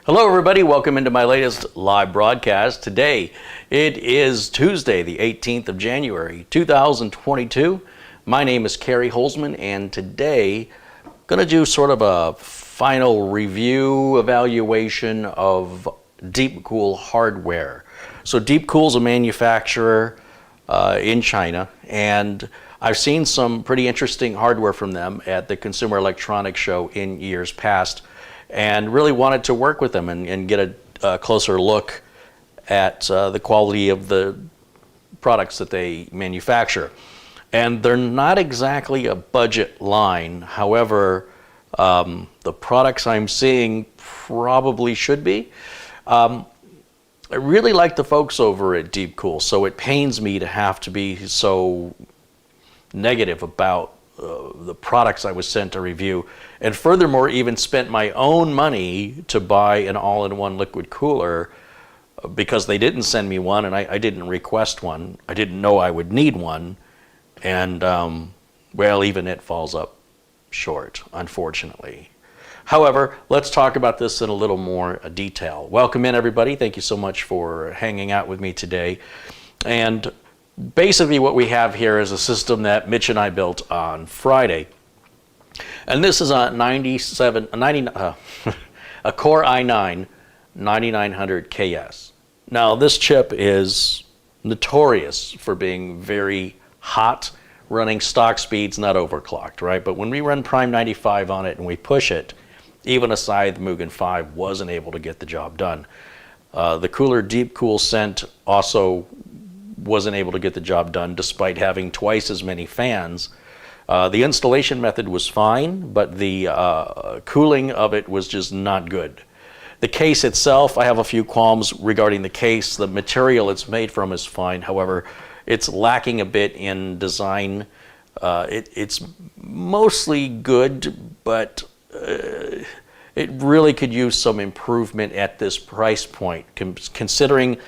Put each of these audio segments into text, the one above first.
Hello everybody, welcome into my latest live broadcast. Today, it is Tuesday, the 18th of January, 2022. My name is Kerry Holzman, and today, I'm going to do sort of a final review, evaluation of DeepCool hardware. So DeepCool is a manufacturer in China, and I've seen some pretty interesting hardware from them at the Consumer Electronics Show in years past, and really wanted to work with them and get a closer look at the quality of the products that they manufacture. And they're not exactly a budget line. However, the products I'm seeing probably should be. I really like the folks over at DeepCool, so it pains me to have to be so negative about the products I was sent to review, and furthermore even spent my own money to buy an all-in-one liquid cooler because they didn't send me one and I didn't request one. I didn't know I would need one, and well, even it falls up short, unfortunately. However, let's talk about this in a little more detail. Welcome in everybody. Thank you so much for hanging out with me today. And basically what we have here is a system that Mitch and I built on Friday. And this is a a Core i9 9900KS. Now this chip is notorious for being very hot, running stock speeds, not overclocked, right? But when we run Prime 95 on it and we push it, even a Scythe Mugen 5 wasn't able to get the job done. The cooler DeepCool sent also wasn't able to get the job done despite having twice as many fans. The installation method was fine, but the cooling of it was just not good. The case itself, I have a few qualms regarding the case. The material it's made from is fine. However, it's lacking a bit in design. It's mostly good, but it really could use some improvement at this price point, considering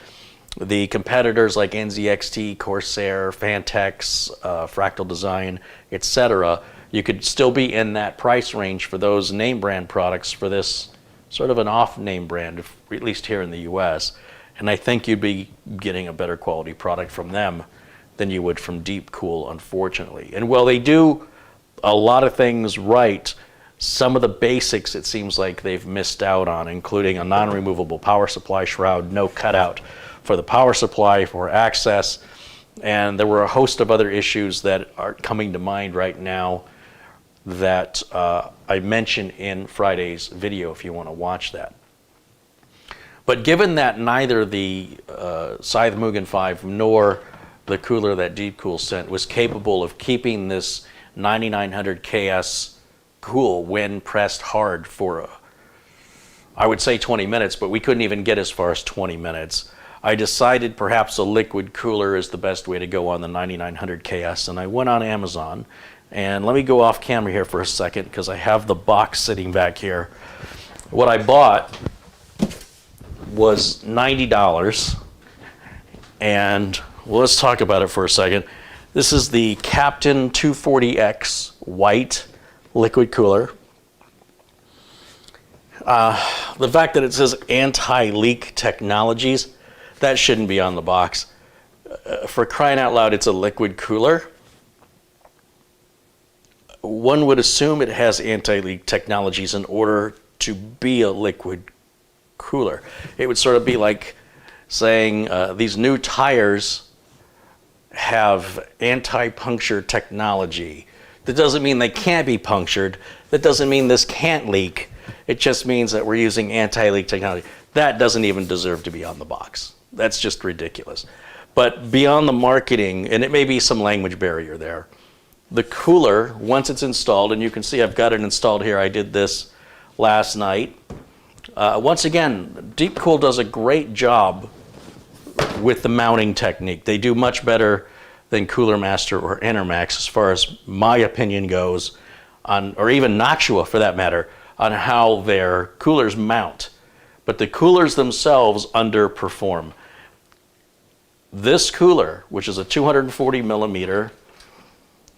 the competitors like NZXT, Corsair, Fantex, Fractal Design, etc. You could still be in that price range for those name brand products for this sort of an off name brand, at least here in the US. And I think you'd be getting a better quality product from them than you would from DeepCool, unfortunately. And while they do a lot of things right, some of the basics it seems like they've missed out on, including a non-removable power supply shroud, no cutout for the power supply, for access, and there were a host of other issues that are coming to mind right now that I mentioned in Friday's video if you want to watch that. But given that neither the Scythe Mugen 5 nor the cooler that DeepCool sent was capable of keeping this 9900KS cool when pressed hard for, I would say 20 minutes, but we couldn't even get as far as 20 minutes. I decided perhaps a liquid cooler is the best way to go on the 9900KS, and I went on Amazon. And let me go off camera here for a second because I have the box sitting back here. What I bought was $90, and well, let's talk about it for a second. This is the Captain 240X white liquid cooler. The fact that it says anti-leak technologies, that shouldn't be on the box. For crying out loud, it's a liquid cooler. One would assume it has anti-leak technologies in order to be a liquid cooler. It would sort of be like saying these new tires have anti-puncture technology. That doesn't mean they can't be punctured. That doesn't mean this can't leak. It just means that we're using anti-leak technology. That doesn't even deserve to be on the box. That's just ridiculous. But beyond the marketing, and it may be some language barrier there, the cooler, once it's installed, and you can see I've got it installed here, I did this last night. Once again, DeepCool does a great job with the mounting technique. They do much better than Cooler Master or Enermax as far as my opinion goes, on, or even Noctua for that matter, on how their coolers mount. But the coolers themselves underperform. This cooler, which is a 240 millimeter,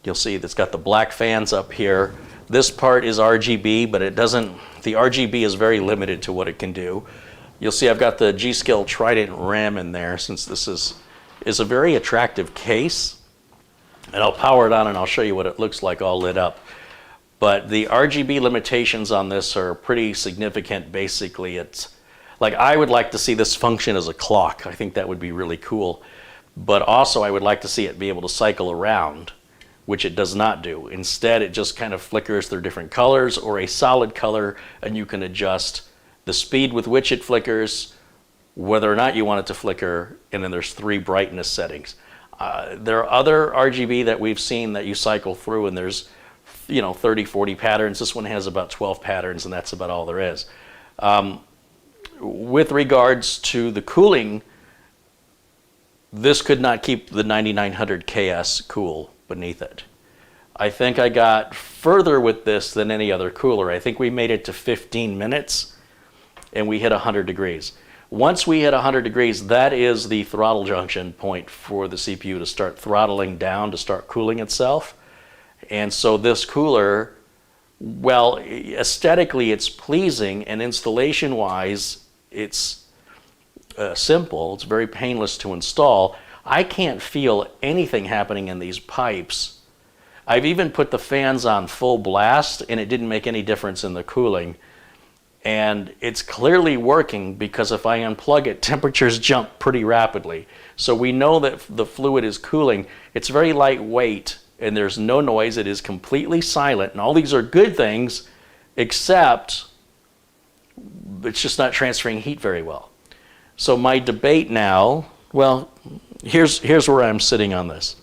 you'll see it's got the black fans up here. This part is RGB, but the RGB is very limited to what it can do. You'll see I've got the G.Skill Trident RAM in there, since this is a very attractive case. And I'll power it on and I'll show you what it looks like all lit up. But the RGB limitations on this are pretty significant. Basically, it's like, I would like to see this function as a clock. I think that would be really cool. But also I would like to see it be able to cycle around, which it does not do. Instead, it just kind of flickers through different colors or a solid color, and you can adjust the speed with which it flickers, whether or not you want it to flicker, and then there's 3 brightness settings. There are other RGB that we've seen that you cycle through, and there's 30, 40 patterns. This one has about 12 patterns, and that's about all there is. With regards to the cooling, this could not keep the 9900 KS cool beneath it. I think I got further with this than any other cooler. I think we made it to 15 minutes and we hit 100 degrees. Once we hit 100 degrees, that is the throttle junction point for the CPU to start throttling down, to start cooling itself. And so this cooler, well, aesthetically it's pleasing, and installation-wise it's simple. It's very painless to install. I can't feel anything happening in these pipes. I've even put the fans on full blast and it didn't make any difference in the cooling. And it's clearly working, because if I unplug it, temperatures jump pretty rapidly. So we know that the fluid is cooling. It's very lightweight and there's no noise. It is completely silent, and all these are good things, except it's just not transferring heat very well. So my debate now, well, here's where I'm sitting on this.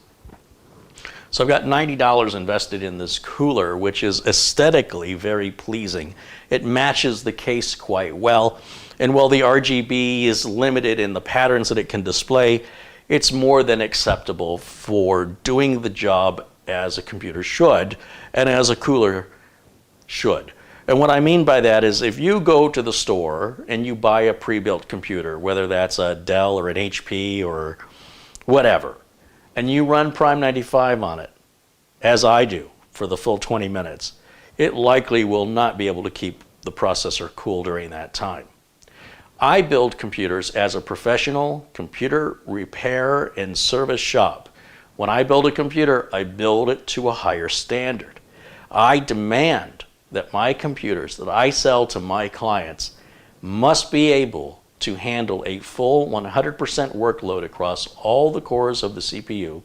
So I've got $90 invested in this cooler, which is aesthetically very pleasing. It matches the case quite well. And while the RGB is limited in the patterns that it can display, it's more than acceptable for doing the job as a computer should, and as a cooler should. And what I mean by that is, if you go to the store and you buy a pre-built computer, whether that's a Dell or an HP or whatever, and you run Prime 95 on it, as I do, for the full 20 minutes, it likely will not be able to keep the processor cool during that time. I build computers as a professional computer repair and service shop. When I build a computer, I build it to a higher standard. I demand that my computers that I sell to my clients must be able to handle a full 100% workload across all the cores of the CPU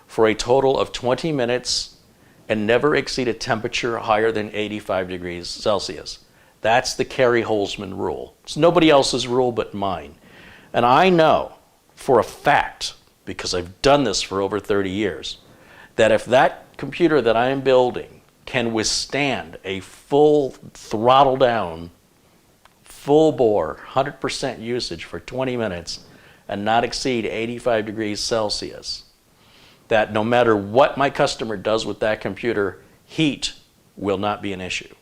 for a total of 20 minutes and never exceed a temperature higher than 85 degrees Celsius. That's the Kerry Holzman rule. It's nobody else's rule but mine. And I know for a fact, because I've done this for over 30 years, that if that computer that I am building can withstand a full throttle down, full bore, 100% usage for 20 minutes and not exceed 85 degrees Celsius, that no matter what my customer does with that computer, heat will not be an issue.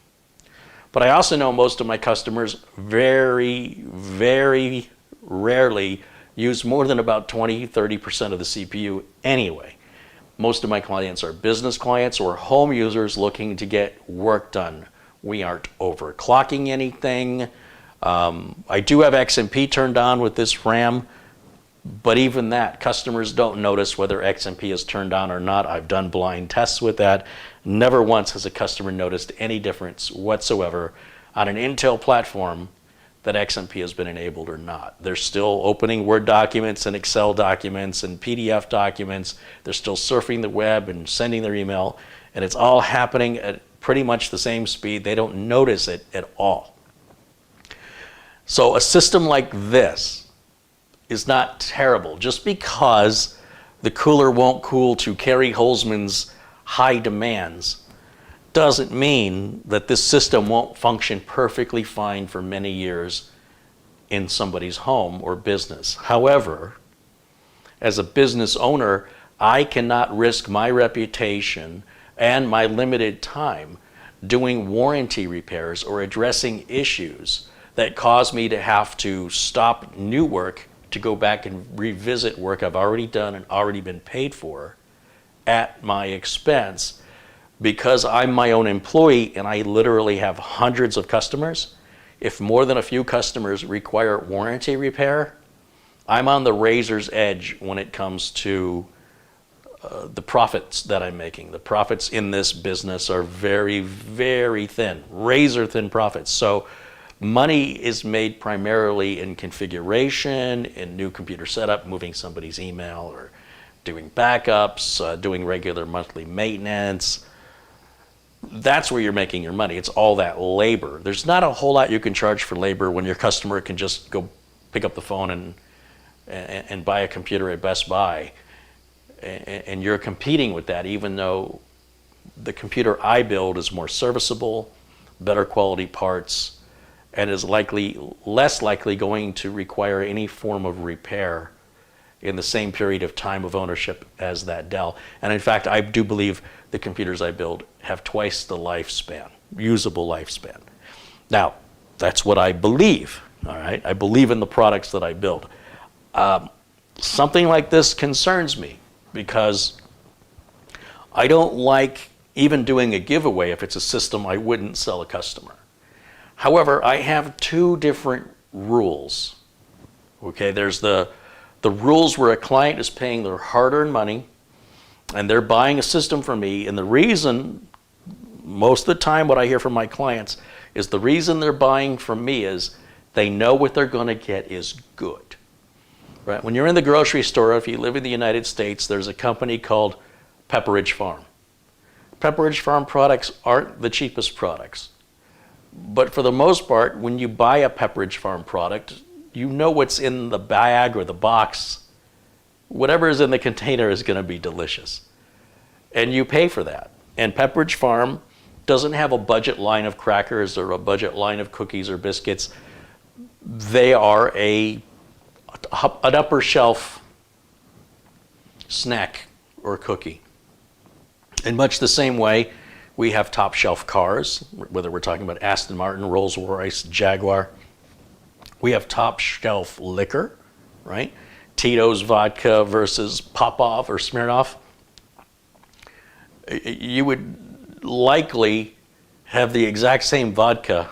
But I also know most of my customers very, very rarely use more than about 20–30% of the CPU anyway. Most of my clients are business clients or home users looking to get work done. We aren't overclocking anything. I do have XMP turned on with this RAM, but even that, customers don't notice whether XMP is turned on or not. I've done blind tests with that. Never once has a customer noticed any difference whatsoever on an Intel platform that XMP has been enabled or not. They're still opening Word documents and Excel documents and PDF documents. They're still surfing the web and sending their email, and it's all happening at pretty much the same speed. They don't notice it at all. So a system like this is not terrible. Just because the cooler won't cool to Kerry Holzman's high demands doesn't mean that this system won't function perfectly fine for many years in somebody's home or business. However, as a business owner, I cannot risk my reputation and my limited time doing warranty repairs or addressing issues that cause me to have to stop new work to go back and revisit work I've already done and already been paid for at my expense, Because I'm my own employee and I literally have hundreds of customers, if more than a few customers require warranty repair, I'm on the razor's edge when it comes to the profits that I'm making. The profits in this business are very, very thin, razor thin profits. So money is made primarily in configuration, in new computer setup, moving somebody's email, or doing backups, doing regular monthly maintenance. That's where you're making your money. It's all that labor. There's not a whole lot you can charge for labor when your customer can just go pick up the phone and buy a computer at Best Buy. And you're competing with that, even though the computer I build is more serviceable, better quality parts, and is less likely going to require any form of repair in the same period of time of ownership as that Dell. And in fact, I do believe the computers I build have twice the lifespan, usable lifespan. Now, that's what I believe, all right? I believe in the products that I build. Something like this concerns me, because I don't like even doing a giveaway if it's a system I wouldn't sell a customer. However, I have two different rules. Okay, there's the rules where a client is paying their hard-earned money and they're buying a system from me, and the reason, most of the time what I hear from my clients is the reason they're buying from me is they know what they're going to get is good. Right? When you're in the grocery store, if you live in the United States, there's a company called Pepperidge Farm. Pepperidge Farm products aren't the cheapest products. But for the most part, when you buy a Pepperidge Farm product, you know what's in the bag or the box. Whatever is in the container is going to be delicious. And you pay for that. And Pepperidge Farm doesn't have a budget line of crackers or a budget line of cookies or biscuits. They are an upper shelf snack or cookie. In much the same way, we have top shelf cars, whether we're talking about Aston Martin, Rolls-Royce, Jaguar. We have top shelf liquor, right? Tito's vodka versus Popov or Smirnoff. You would likely have the exact same vodka,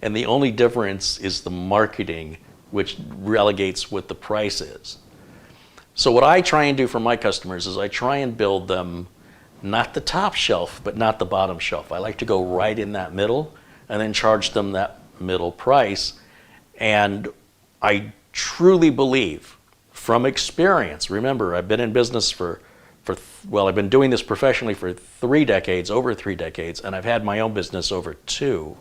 and the only difference is the marketing, which relegates what the price is. So what I try and do for my customers is I try and build them not the top shelf, but not the bottom shelf. I like to go right in that middle and then charge them that middle price. And I truly believe, from experience, remember, I've been in business I've been doing this professionally for over 3 decades, and I've had my own business over 2.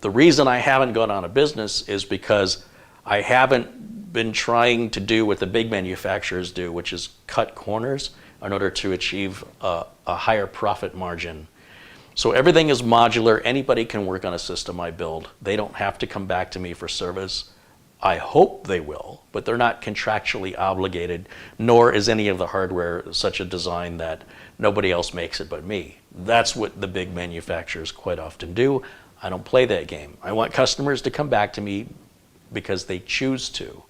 The reason I haven't gone out of business is because I haven't been trying to do what the big manufacturers do, which is cut corners in order to achieve a higher profit margin. So everything is modular. Anybody can work on a system I build. They don't have to come back to me for service. I hope they will, but they're not contractually obligated, nor is any of the hardware such a design that nobody else makes it but me. That's what the big manufacturers quite often do. I don't play that game. I want customers to come back to me because they choose to,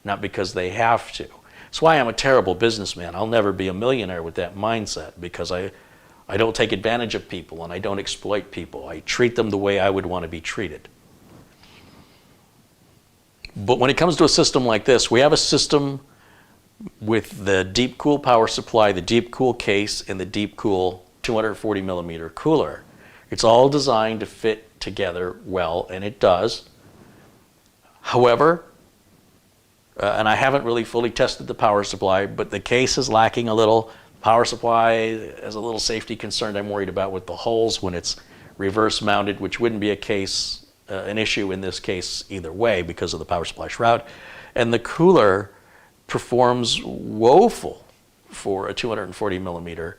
not because they have to. That's why I'm a terrible businessman. I'll never be a millionaire with that mindset, because I don't take advantage of people and I don't exploit people. I treat them the way I would want to be treated. But when it comes to a system like this, we have a system with the DeepCool power supply, the DeepCool case, and the DeepCool 240 millimeter cooler. It's all designed to fit together well, and it does. However, and I haven't really fully tested the power supply, but the case is lacking a little. Power supply is a little safety concern I'm worried about with the holes when it's reverse mounted, which wouldn't be an issue in this case either way because of the power supply shroud. And the cooler performs woeful for a 240 millimeter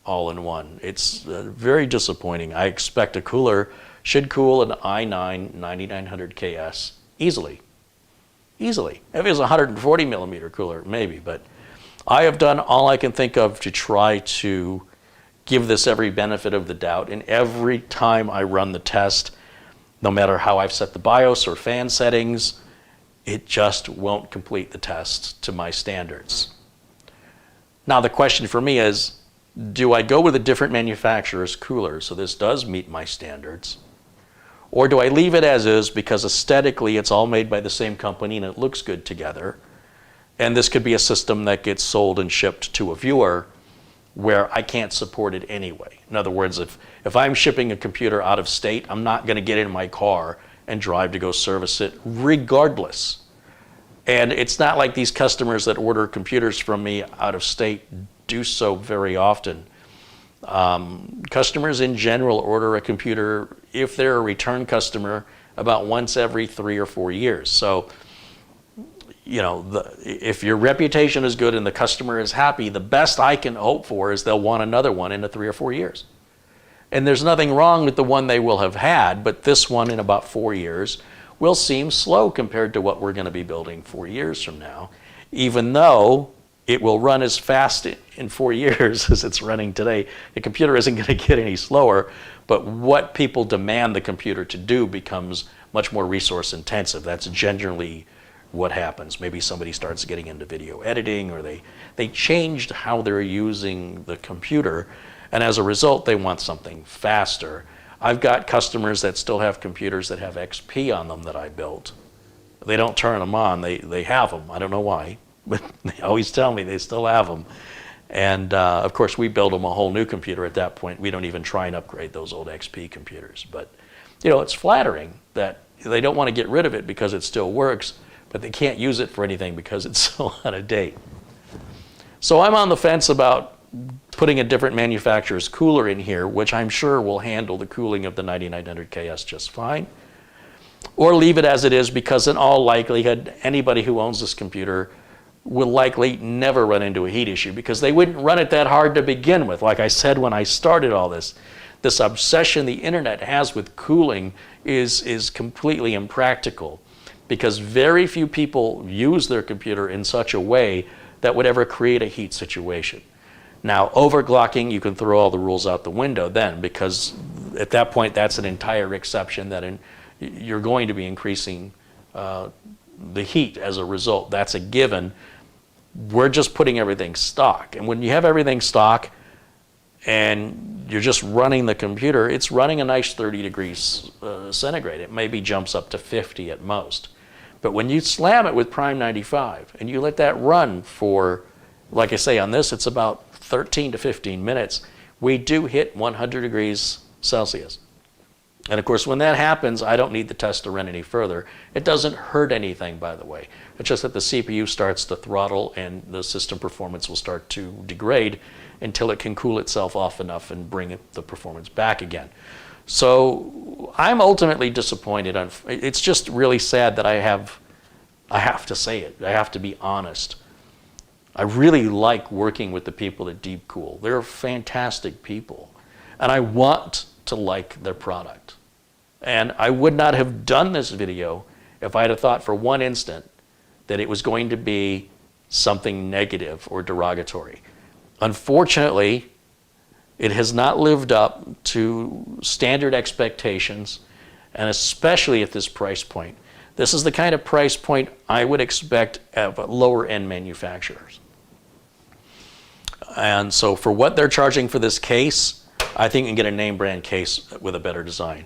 all-in-one. It's very disappointing. I expect a cooler should cool an i9 9900KS easily. Easily. If it was a 140 millimeter cooler, maybe, but I have done all I can think of to try to give this every benefit of the doubt. And every time I run the test, no matter how I've set the BIOS or fan settings, it just won't complete the test to my standards. Now the question for me is, Do I go with a different manufacturer's cooler so this does meet my standards? Or do I leave it as is because aesthetically it's all made by the same company and it looks good together? And this could be a system that gets sold and shipped to a viewer where I can't support it anyway. In other words, if I'm shipping a computer out of state, I'm not going to get in my car and drive to go service it regardless. And it's not like these customers that order computers from me out of state do so very often. Customers in general order a computer, if they're a return customer, about once every 3 or 4 years. So, you know, if your reputation is good and the customer is happy, the best I can hope for is they'll want another one in 3 or 4 years. And there's nothing wrong with the one they will have had, but this one in about 4 years will seem slow compared to what we're going to be building 4 years from now, even though it will run as fast in 4 years as it's running today. The computer isn't going to get any slower, but what people demand the computer to do becomes much more resource intensive. That's generally what happens. Maybe somebody starts getting into video editing, or they changed how they're using the computer, and as a result they want something faster. I've got customers that still have computers that have XP on them that I built. They don't turn them on, they have them. I don't know why, but they always tell me they still have them. And of course we build them a whole new computer at that point. We don't even try and upgrade those old XP computers. But you know, it's flattering that they don't want to get rid of it because it still works, but they can't use it for anything because it's so out of date. So I'm on the fence about putting a different manufacturer's cooler in here, which I'm sure will handle the cooling of the 9900KS just fine, or leave it as it is, because in all likelihood anybody who owns this computer will likely never run into a heat issue because they wouldn't run it that hard to begin with. Like I said when I started all this obsession the internet has with cooling is completely impractical, because very few people use their computer in such a way that would ever create a heat situation. Now, overclocking, you can throw all the rules out the window then, because at that point that's an entire exception that you're going to be increasing the heat as a result. That's a given. We're just putting everything stock. And when you have everything stock and you're just running the computer, it's running a nice 30 degrees centigrade. It maybe jumps up to 50 at most. But when you slam it with Prime 95 and you let that run for, like I say on this, it's about 13 to 15 minutes, we do hit 100 degrees Celsius. And of course, when that happens, I don't need the test to run any further. It doesn't hurt anything, by the way. It's just that the CPU starts to throttle and the system performance will start to degrade until it can cool itself off enough and bring the performance back again. So I'm ultimately disappointed. It's just really sad that I have to say it. I have to be honest. I really like working with the people at DeepCool. They're fantastic people, and I want to like their product. And I would not have done this video if I had thought for one instant that it was going to be something negative or derogatory. Unfortunately, it has not lived up to standard expectations, and especially at this price point. This is the kind of price point I would expect of lower end manufacturers. And so for what they're charging for this case, I think you can get a name brand case with a better design.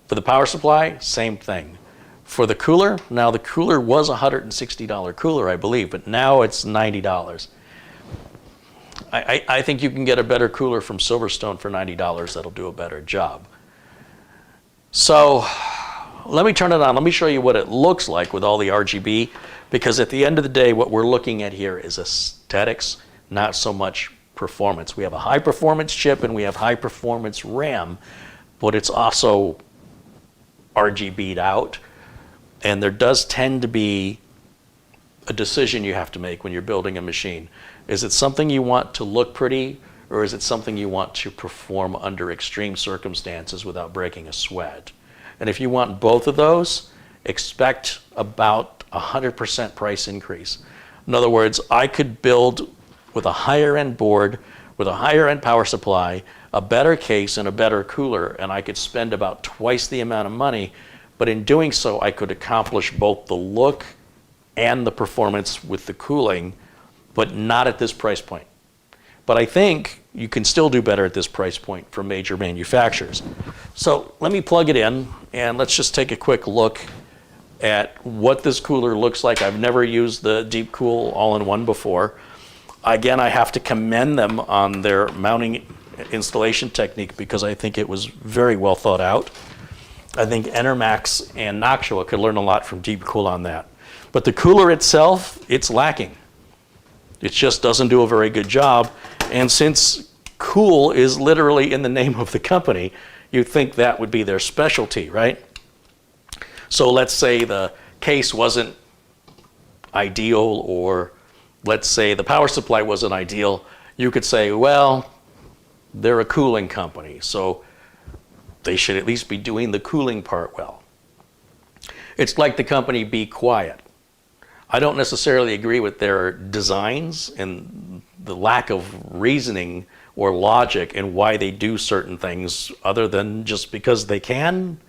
For the power supply, same thing. For the cooler, now the cooler was a $160 cooler, I believe, but now it's $90. I think you can get a better cooler from Silverstone for $90 that'll do a better job. So let me turn it on. Let me show you what it looks like with all the RGB, because at the end of the day, what we're looking at here is aesthetics, not so much performance. We have a high performance chip and we have high performance RAM, but it's also RGB'd out. And there does tend to be a decision you have to make when you're building a machine. Is it something you want to look pretty, or is it something you want to perform under extreme circumstances without breaking a sweat? And if you want both of those, expect about 100% price increase. In other words, I could build with a higher end board, with a higher end power supply, a better case and a better cooler, and I could spend about twice the amount of money, but in doing so I could accomplish both the look and the performance with the cooling, but not at this price point. But I think you can still do better at this price point for major manufacturers. So let me plug it in, and let's just take a quick look at what this cooler looks like. I've never used the DeepCool all-in-one before. Again, I have to commend them on their mounting installation technique because I think it was very well thought out. I think Enermax and Noctua could learn a lot from DeepCool on that. But the cooler itself, it's lacking. It just doesn't do a very good job. And since cool is literally in the name of the company, you'd think that would be their specialty, right? So let's say the case wasn't ideal, or let's say the power supply wasn't ideal. You could say, well, they're a cooling company, so they should at least be doing the cooling part well. It's like the company Be Quiet. I don't necessarily agree with their designs and the lack of reasoning or logic in why they do certain things other than just because they can.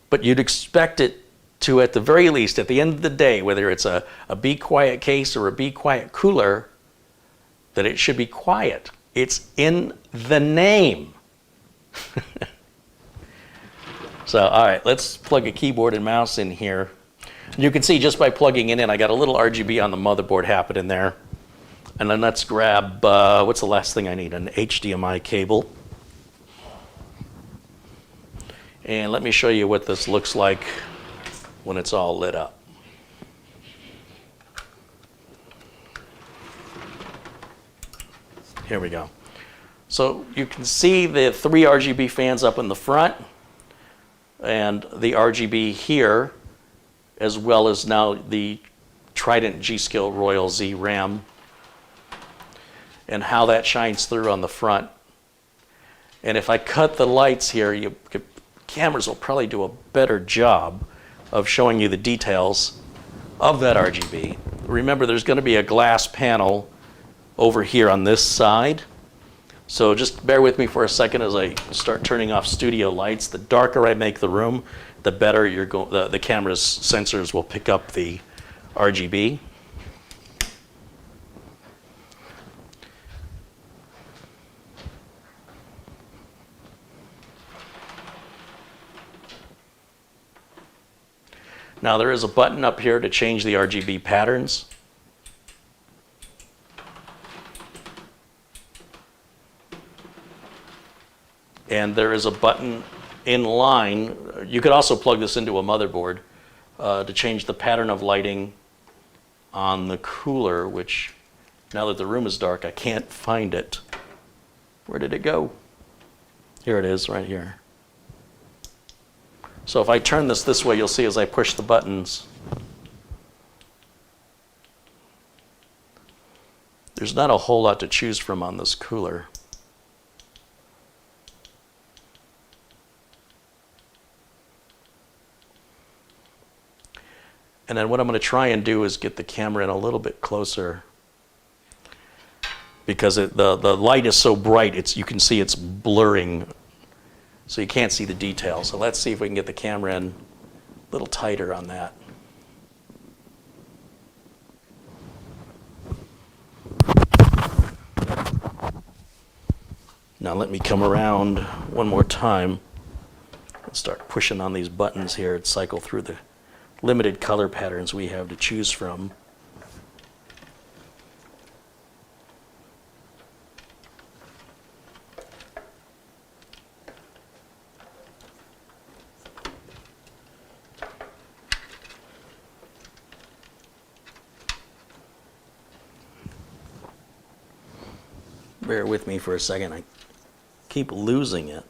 But you'd expect it to, at the very least, at the end of the day, whether it's a Be Quiet case or a Be Quiet cooler, that it should be quiet. It's in the name. So, all right, let's plug a keyboard and mouse in here. You can see just by plugging it in, I got a little RGB on the motherboard happening there. And then let's grab, what's the last thing I need? An HDMI cable. And let me show you what this looks like when it's all lit up. Here we go. So you can see the 3 RGB fans up in the front and the RGB here, as well as now the Trident G-Skill Royal Z RAM, and how that shines through on the front. And if I cut the lights here, cameras will probably do a better job of showing you the details of that RGB. Remember, there's going to be a glass panel over here on this side. So just bear with me for a second as I start turning off studio lights. The darker I make the room, the better the camera's sensors will pick up the RGB. Now there is a button up here to change the RGB patterns. And there is a button in line. You could also plug this into a motherboard to change the pattern of lighting on the cooler, which now that the room is dark, I can't find it. Where did it go? Here it is, right here. So if I turn this way, you'll see as I push the buttons, there's not a whole lot to choose from on this cooler. And then what I'm going to try and do is get the camera in a little bit closer, because the light is so bright, you can see it's blurring, so you can't see the details. So let's see if we can get the camera in a little tighter on that. Now let me come around one more time and start pushing on these buttons here and cycle through the limited color patterns we have to choose from. Bear with me for a second. I keep losing it.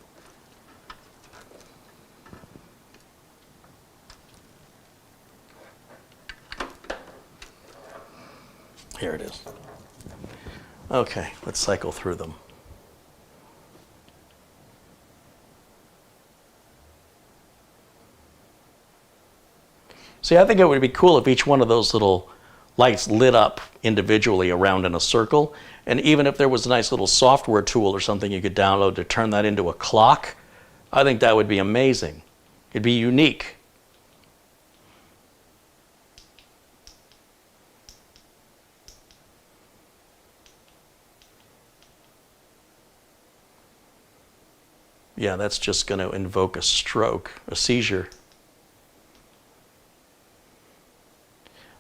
Here it is. Okay, let's cycle through them. See, I think it would be cool if each one of those little lights lit up individually around in a circle. And even if there was a nice little software tool or something you could download to turn that into a clock, I think that would be amazing. It'd be unique. Yeah, that's just going to invoke a stroke, a seizure.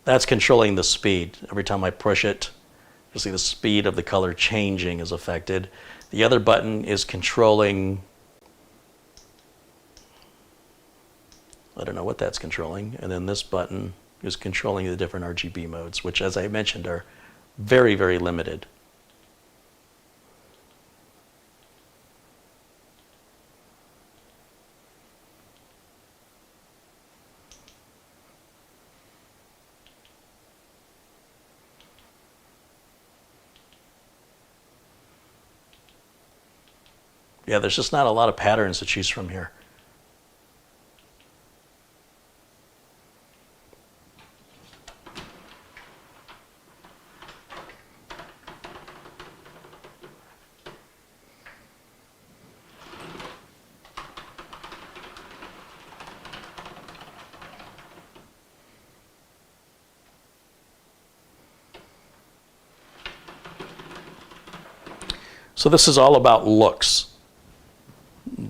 That's controlling the speed. Every time I push it, you'll see the speed of the color changing is affected. The other button is controlling, I don't know what that's controlling. And then this button is controlling the different RGB modes, which, as I mentioned, are very, very limited. Yeah, there's just not a lot of patterns to choose from here. So this is all about looks.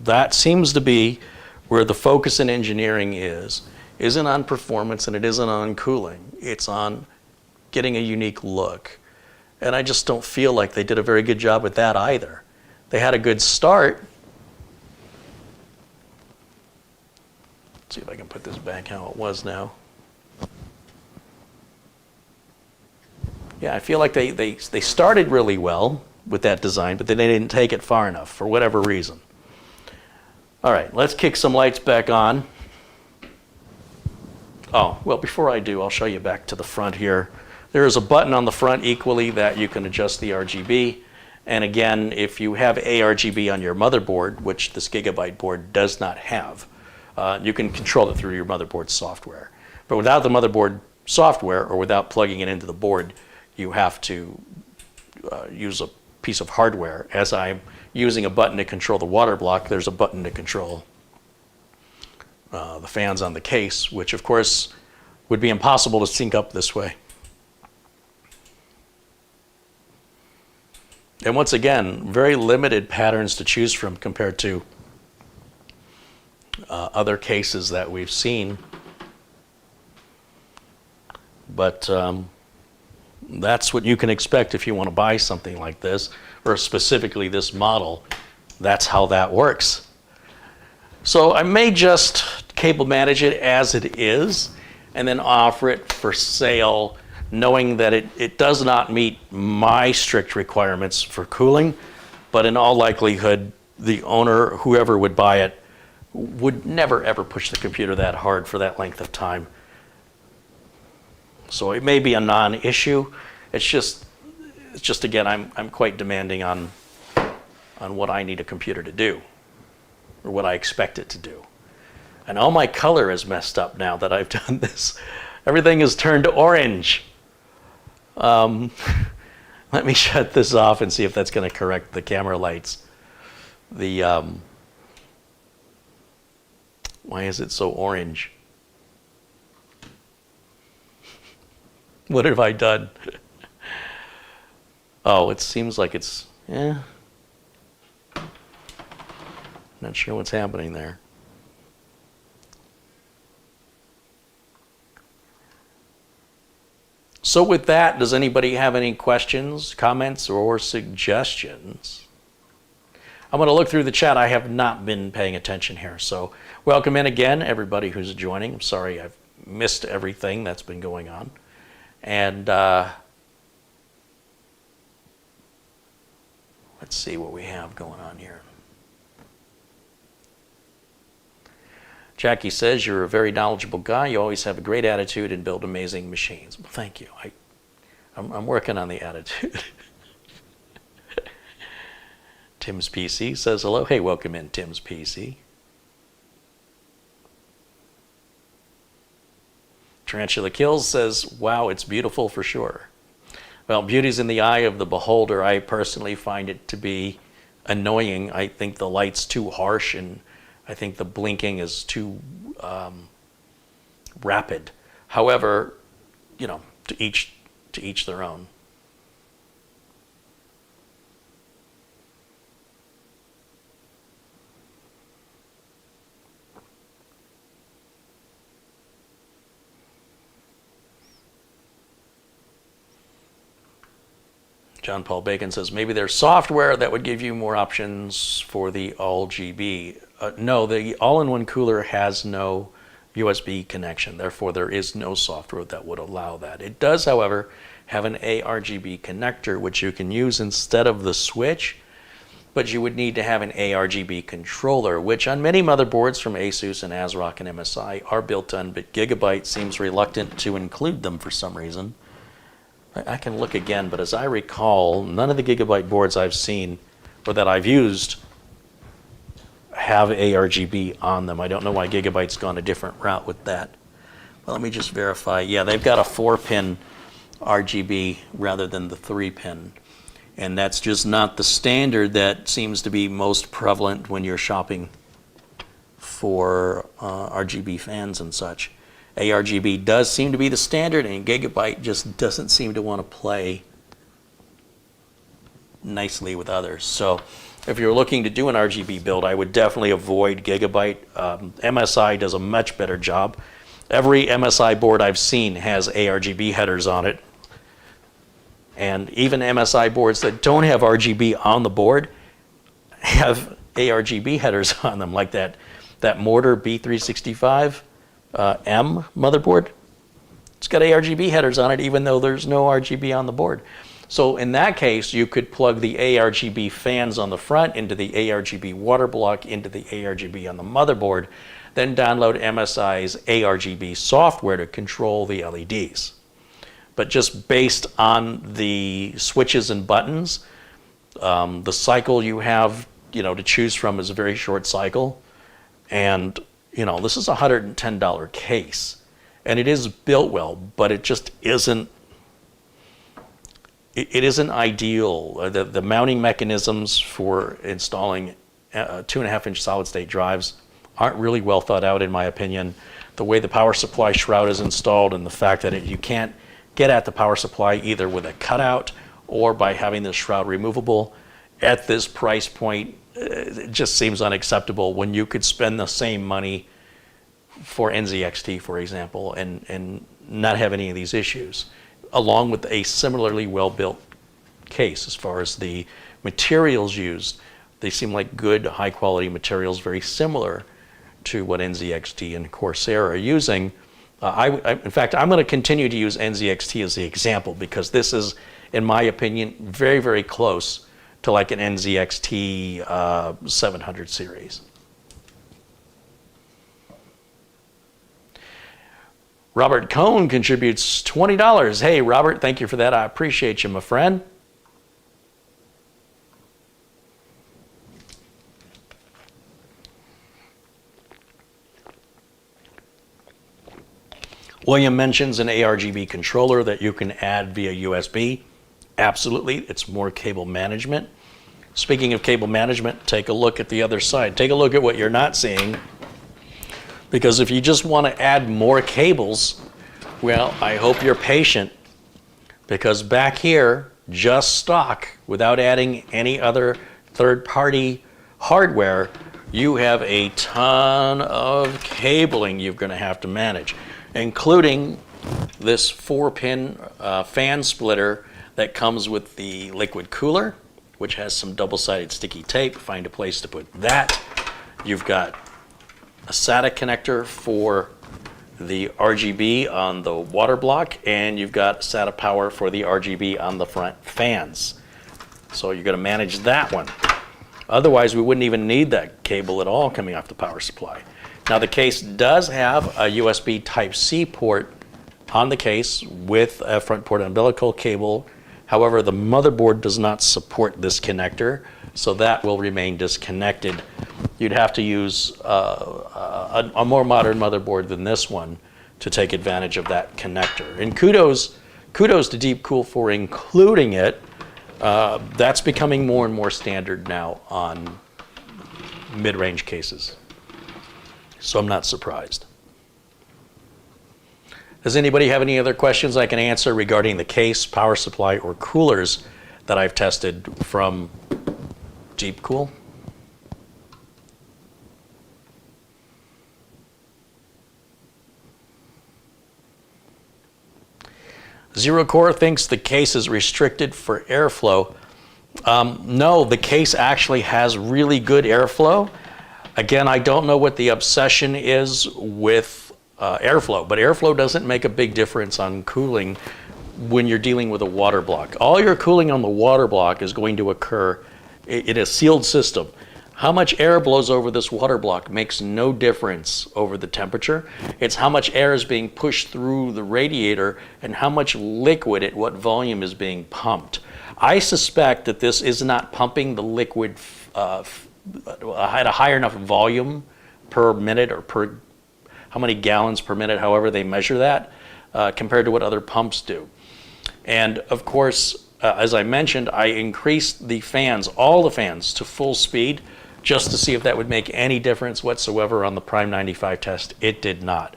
That seems to be where the focus in engineering isn't on performance and it isn't on cooling. It's on getting a unique look. And I just don't feel like they did a very good job with that either. They had a good start. Let's see if I can put this back how it was now. Yeah, I feel like they started really well with that design, but then they didn't take it far enough for whatever reason. All right, let's kick some lights back on. Oh, well, before I do, I'll show you back to the front here. There is a button on the front equally that you can adjust the RGB. And again, if you have ARGB on your motherboard, which this Gigabyte board does not have, you can control it through your motherboard software. But without the motherboard software or without plugging it into the board, you have to use a piece of hardware. As I'm using a button to control the water block, there's a button to control the fans on the case, which of course would be impossible to sync up this way. And once again, very limited patterns to choose from compared to other cases that we've seen. But that's what you can expect if you want to buy something like this, or specifically this model. That's how that works. So I may just cable manage it as it is and then offer it for sale, knowing that it does not meet my strict requirements for cooling, but in all likelihood, the owner, whoever would buy it, would never ever push the computer that hard for that length of time. So it may be a non-issue. It's just again, I'm quite demanding on what I need a computer to do, or what I expect it to do. And all my color is messed up now that I've done this. Everything is turned orange. Let me shut this off and see if that's going to correct the camera lights. Why is it so orange? What have I done? Oh, it seems like it's, not sure what's happening there. So with that, does anybody have any questions, comments, or suggestions? I'm going to look through the chat. I have not been paying attention here. So welcome in again, everybody who's joining. I'm sorry I've missed everything that's been going on. And let's see what we have going on here. Jackie says, you're a very knowledgeable guy. You always have a great attitude and build amazing machines. Well, thank you. I'm working on the attitude. Tim's PC says hello. Hey, welcome in, Tim's PC. Tarantula Kills says, wow, it's beautiful for sure. Well, beauty's in the eye of the beholder. I personally find it to be annoying. I think the light's too harsh, and I think the blinking is too rapid. However, you know, to each their own. John Paul Bacon says, maybe there's software that would give you more options for the all-GB. No, the all-in-one cooler has no USB connection. Therefore, there is no software that would allow that. It does, however, have an ARGB connector, which you can use instead of the switch, but you would need to have an ARGB controller, which on many motherboards from Asus and ASRock and MSI are built in, but Gigabyte seems reluctant to include them for some reason. I can look again, but as I recall, none of the Gigabyte boards I've seen or that I've used have ARGB on them. I don't know why Gigabyte's gone a different route with that. Well, let me just verify. Yeah, they've got a 4-pin RGB rather than the 3-pin. And that's just not the standard that seems to be most prevalent when you're shopping for RGB fans and such. ARGB does seem to be the standard, and Gigabyte just doesn't seem to want to play nicely with others. So if you're looking to do an RGB build, I would definitely avoid Gigabyte. MSI does a much better job. Every MSI board I've seen has ARGB headers on it. And even MSI boards that don't have RGB on the board have ARGB headers on them, like that Mortar B365 M motherboard. It's got ARGB headers on it, even though there's no RGB on the board. So in that case, you could plug the ARGB fans on the front into the ARGB water block into the ARGB on the motherboard, then download MSI's ARGB software to control the LEDs. But just based on the switches and buttons, the cycle you have, to choose from is a very short cycle. And, this is a $110 case. And it is built well, but it just isn't, it isn't ideal. The mounting mechanisms for installing 2.5-inch solid-state drives aren't really well thought out, in my opinion. The way the power supply shroud is installed and the fact that you can't get at the power supply either with a cutout or by having the shroud removable at this price point, it just seems unacceptable when you could spend the same money for NZXT, for example, and not have any of these issues, along with a similarly well-built case. As far as the materials used, they seem like good, high-quality materials, very similar to what NZXT and Corsair are using. In fact, I'm going to continue to use NZXT as the example because this is, in my opinion, very, very close to like an NZXT 700 series. Robert Cohn contributes $20. Hey, Robert, thank you for that. I appreciate you, my friend. William mentions an ARGB controller that you can add via USB. Absolutely, it's more cable management. Speaking of cable management, take a look at the other side. Take a look at what you're not seeing. Because if you just want to add more cables, well, I hope you're patient. Because back here, just stock, without adding any other third-party hardware, you have a ton of cabling you're going to have to manage, including this 4-pin fan splitter that comes with the liquid cooler, which has some double-sided sticky tape. Find a place to put that. You've got a SATA connector for the RGB on the water block, and you've got SATA power for the RGB on the front fans. So you're going to manage that one. Otherwise, we wouldn't even need that cable at all coming off the power supply. Now, the case does have a USB Type-C port on the case with a front port umbilical cable. However, the motherboard does not support this connector, so that will remain disconnected. You'd have to use a more modern motherboard than this one to take advantage of that connector. And kudos to DeepCool for including it. That's becoming more and more standard now on mid-range cases. So I'm not surprised. Does anybody have any other questions I can answer regarding the case, power supply, or coolers that I've tested from DeepCool? Zero Core thinks the case is restricted for airflow. No, the case actually has really good airflow. Again, I don't know what the obsession is with airflow, but airflow doesn't make a big difference on cooling when you're dealing with a water block. All your cooling on the water block is going to occur in a sealed system. How much air blows over this water block makes no difference over the temperature. It's how much air is being pushed through the radiator and how much liquid at what volume is being pumped. I suspect that this is not pumping the liquid at a higher enough volume per minute or per how many gallons per minute, however they measure that, compared to what other pumps do. And of course, as I mentioned, I increased the fans, all the fans, to full speed just to see if that would make any difference whatsoever on the Prime 95 test. It did not.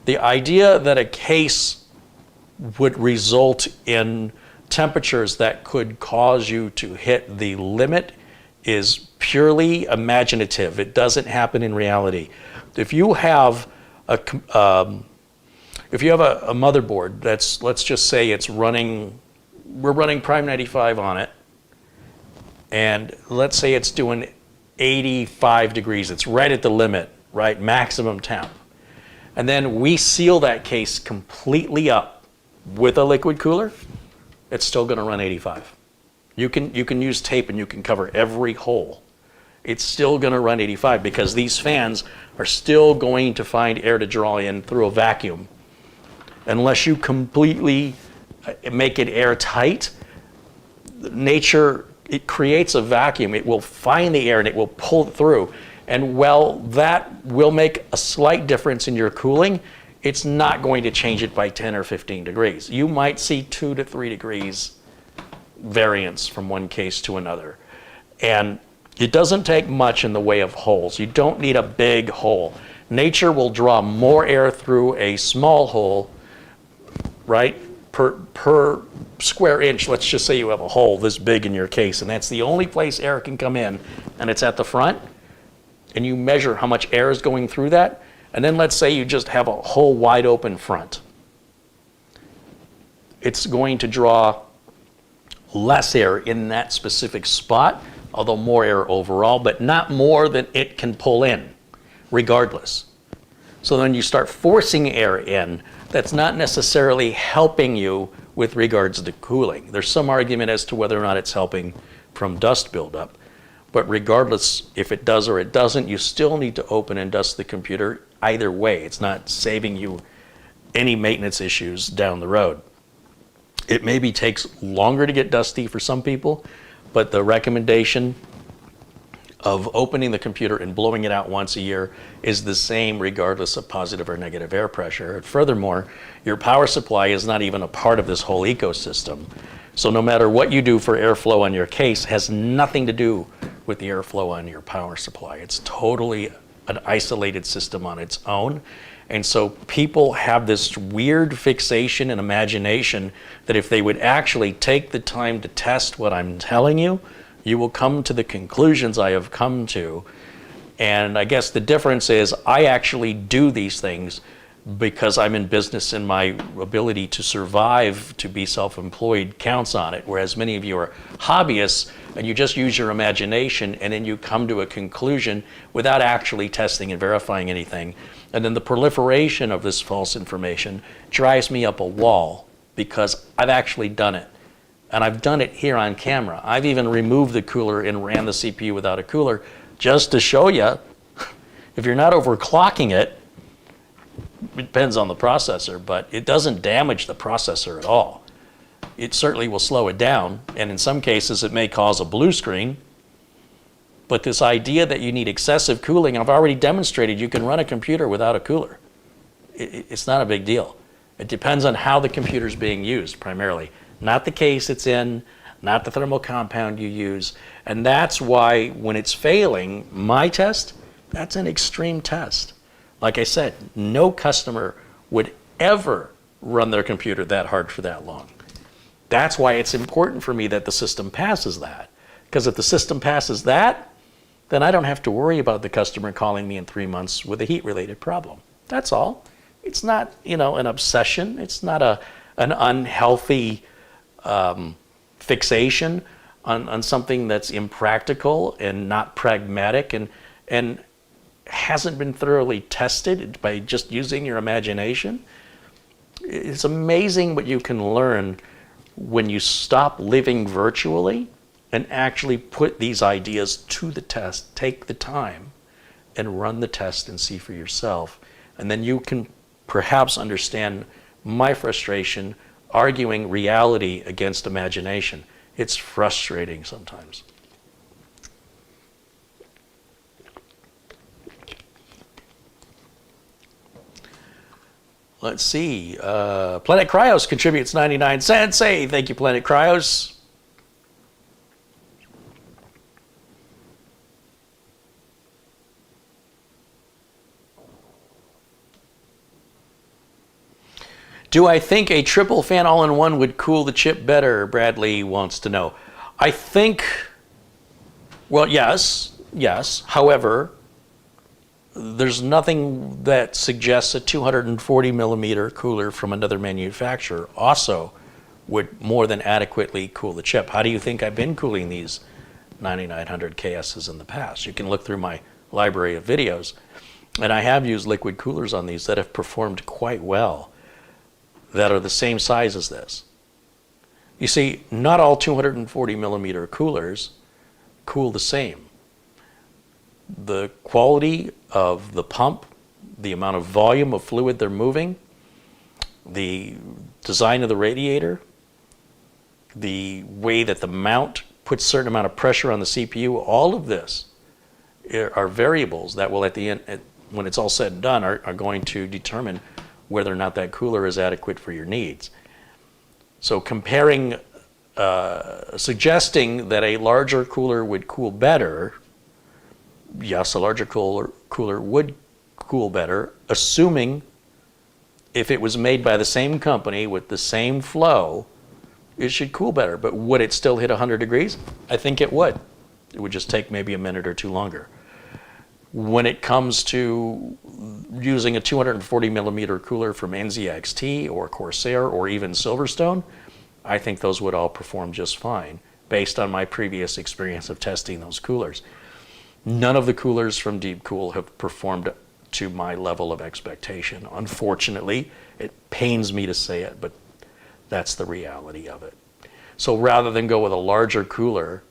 The idea that a case would result in temperatures that could cause you to hit the limit is purely imaginative. It doesn't happen in reality. If you have a motherboard that's, let's just say it's running, we're running Prime 95 on it, and let's say it's doing 85 degrees. It's right at the limit, right? Maximum temp. And then we seal that case completely up with a liquid cooler, it's still going to run 85. You can use tape and you can cover every hole. It's still going to run 85 because these fans are still going to find air to draw in through a vacuum. Unless you completely make it airtight, nature, it creates a vacuum. It will find the air and it will pull it through. And while that will make a slight difference in your cooling, it's not going to change it by 10 or 15 degrees. You might see 2 to 3 degrees variance from one case to another. And it doesn't take much in the way of holes. You don't need a big hole. Nature will draw more air through a small hole, right? Per square inch. Let's just say you have a hole this big in your case, and that's the only place air can come in, and it's at the front, and you measure how much air is going through that, and then let's say you just have a whole wide open front. It's going to draw less air in that specific spot, although more air overall, but not more than it can pull in, regardless. So then you start forcing air in, that's not necessarily helping you with regards to cooling. There's some argument as to whether or not it's helping from dust buildup. But regardless if it does or it doesn't, you still need to open and dust the computer either way. It's not saving you any maintenance issues down the road. It maybe takes longer to get dusty for some people, but the recommendation of opening the computer and blowing it out once a year is the same regardless of positive or negative air pressure. And furthermore, your power supply is not even a part of this whole ecosystem. So no matter what you do for airflow on your case has nothing to do with the airflow on your power supply. It's totally an isolated system on its own. And so people have this weird fixation and imagination that if they would actually take the time to test what I'm telling you, you will come to the conclusions I have come to. And I guess the difference is I actually do these things because I'm in business and my ability to survive, to be self-employed counts on it. Whereas many of you are hobbyists and you just use your imagination and then you come to a conclusion without actually testing and verifying anything. And then the proliferation of this false information drives me up a wall because I've actually done it. And I've done it here on camera. I've even removed the cooler and ran the CPU without a cooler just to show you, if you're not overclocking it, it depends on the processor, but it doesn't damage the processor at all. It certainly will slow it down, and in some cases it may cause a blue screen. But this idea that you need excessive cooling, I've already demonstrated you can run a computer without a cooler. It's not a big deal. It depends on how the computer's being used primarily. Not the case it's in, not the thermal compound you use. And that's why when it's failing, my test, that's an extreme test. Like I said, no customer would ever run their computer that hard for that long. That's why it's important for me that the system passes that. Because if the system passes that, then I don't have to worry about the customer calling me in 3 months with a heat-related problem. That's all. It's not, an obsession. It's not a an unhealthy fixation on something that's impractical and not pragmatic and hasn't been thoroughly tested by just using your imagination. It's amazing what you can learn when you stop living virtually and actually put these ideas to the test, take the time and run the test and see for yourself. And then you can perhaps understand my frustration arguing reality against imagination. It's frustrating sometimes. Let's see. Planet Cryos contributes 99 cents. Hey, thank you, Planet Cryos. Do I think a triple fan all-in-one would cool the chip better? Bradley wants to know. I think, well, yes. However, there's nothing that suggests a 240 millimeter cooler from another manufacturer also would more than adequately cool the chip. How do you think I've been cooling these 9900 KSs in the past? You can look through my library of videos, and I have used liquid coolers on these that have performed quite well, that are the same size as this. You see, not all 240 millimeter coolers cool the same. The quality of the pump, the amount of volume of fluid they're moving, the design of the radiator, the way that the mount puts a certain amount of pressure on the CPU, all of this are variables that will at the end, when it's all said and done, are going to determine whether or not that cooler is adequate for your needs. So comparing, suggesting that a larger cooler would cool better, yes, a larger cooler would cool better, assuming if it was made by the same company with the same flow, it should cool better. But would it still hit 100 degrees? I think it would. It would just take maybe a minute or two longer. When it comes to using a 240 millimeter cooler from NZXT or Corsair or even Silverstone, I think those would all perform just fine based on my previous experience of testing those coolers. None of the coolers from DeepCool have performed to my level of expectation. Unfortunately, it pains me to say it, but that's the reality of it. So rather than go with a larger cooler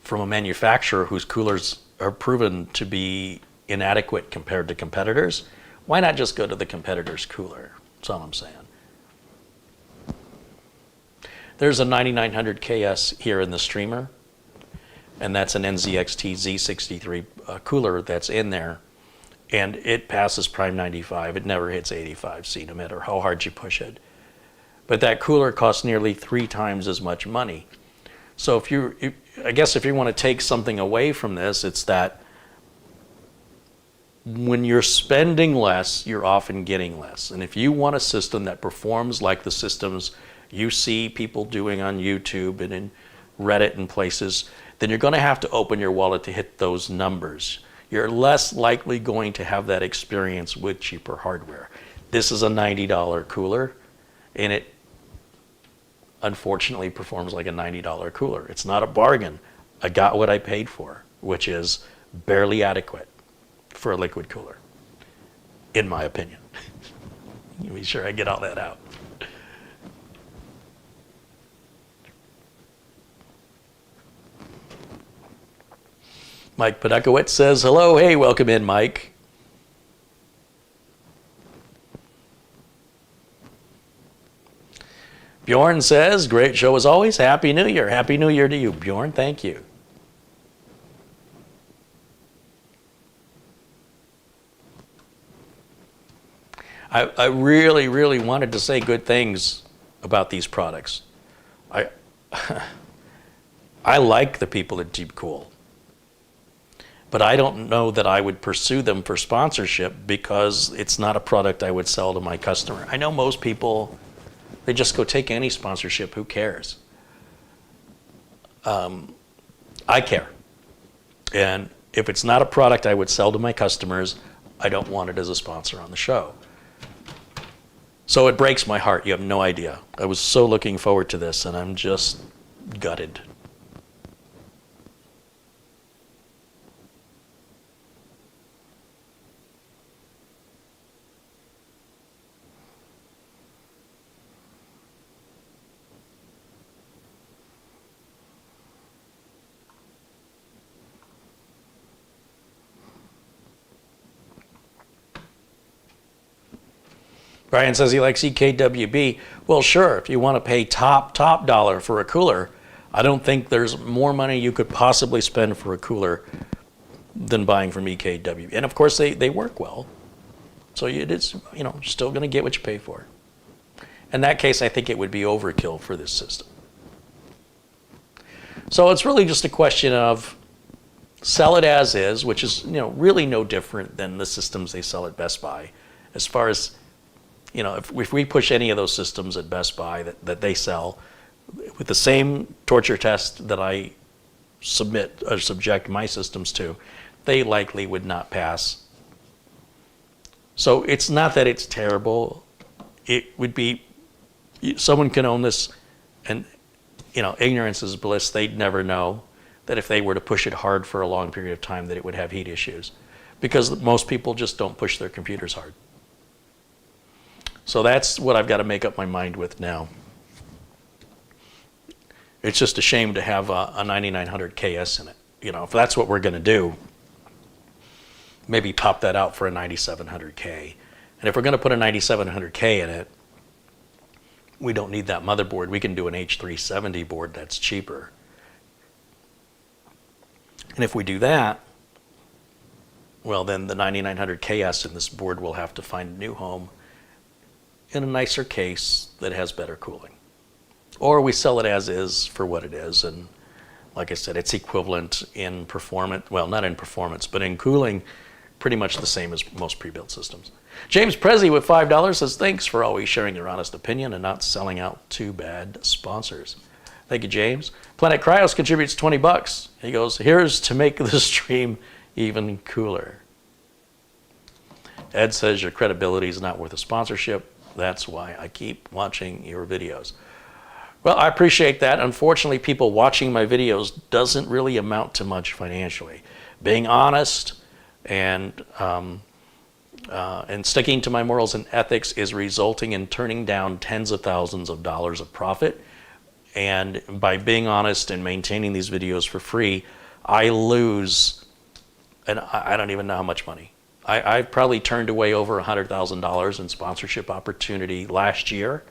from a manufacturer whose coolers are proven to be inadequate compared to competitors, why not just go to the competitor's cooler? That's all I'm saying. There's a 9900 KS here in the streamer, and that's an NZXT Z63 cooler that's in there, and it passes Prime 95. It never hits 85C no matter how hard you push it. But that cooler costs nearly 3 times as much money. So I guess if you want to take something away from this, it's that when you're spending less, you're often getting less. And if you want a system that performs like the systems you see people doing on YouTube and in Reddit and places, then you're going to have to open your wallet to hit those numbers. You're less likely going to have that experience with cheaper hardware. This is a $90 cooler, and it unfortunately performs like a $90 cooler. It's not a bargain. I got what I paid for, which is barely adequate for a liquid cooler, in my opinion. Be sure I get all that out. Mike Podakowitz says, hello, hey, welcome in, Mike. Bjorn says, great show as always. Happy New Year. Happy New Year to you, Bjorn. Thank you. I really, really wanted to say good things about these products. I like the people at DeepCool, but I don't know that I would pursue them for sponsorship because it's not a product I would sell to my customer. I know most people, they just go take any sponsorship. Who cares? I care. And if it's not a product I would sell to my customers, I don't want it as a sponsor on the show. So it breaks my heart. You have no idea. I was so looking forward to this, and I'm just gutted. Brian says he likes EKWB. Well, sure, if you want to pay top dollar for a cooler, I don't think there's more money you could possibly spend for a cooler than buying from EKWB. And of course, they work well. So it is, still going to get what you pay for. In that case, I think it would be overkill for this system. So it's really just a question of sell it as is, which is, really no different than the systems they sell at Best Buy. As far as if we push any of those systems at Best Buy that they sell with the same torture test that I subject my systems to, they likely would not pass. So it's not that it's terrible. It would be, someone can own this, and ignorance is bliss. They'd never know that if they were to push it hard for a long period of time that it would have heat issues, because most people just don't push their computers hard. So that's what I've got to make up my mind with now. It's just a shame to have a 9900 KS in it. If that's what we're going to do, maybe pop that out for a 9700K. And if we're going to put a 9700K in it, we don't need that motherboard. We can do an H370 board that's cheaper. And if we do that, well, then the 9900 KS in this board will have to find a new home in a nicer case that has better cooling. Or we sell it as is for what it is, and like I said, it's equivalent in performance, well, not in performance, but in cooling, pretty much the same as most pre-built systems. James Prezi with $5 says, thanks for always sharing your honest opinion and not selling out to bad sponsors. Thank you, James. Planet Cryos contributes $20. He goes, here's to make the stream even cooler. Ed says your credibility is not worth a sponsorship. That's why I keep watching your videos. Well, I appreciate that. Unfortunately, people watching my videos doesn't really amount to much financially. Being honest and sticking to my morals and ethics is resulting in turning down tens of thousands of dollars of profit. And by being honest and maintaining these videos for free, I lose, and I don't even know how much money. I probably turned away over $100,000 in sponsorship opportunity last year,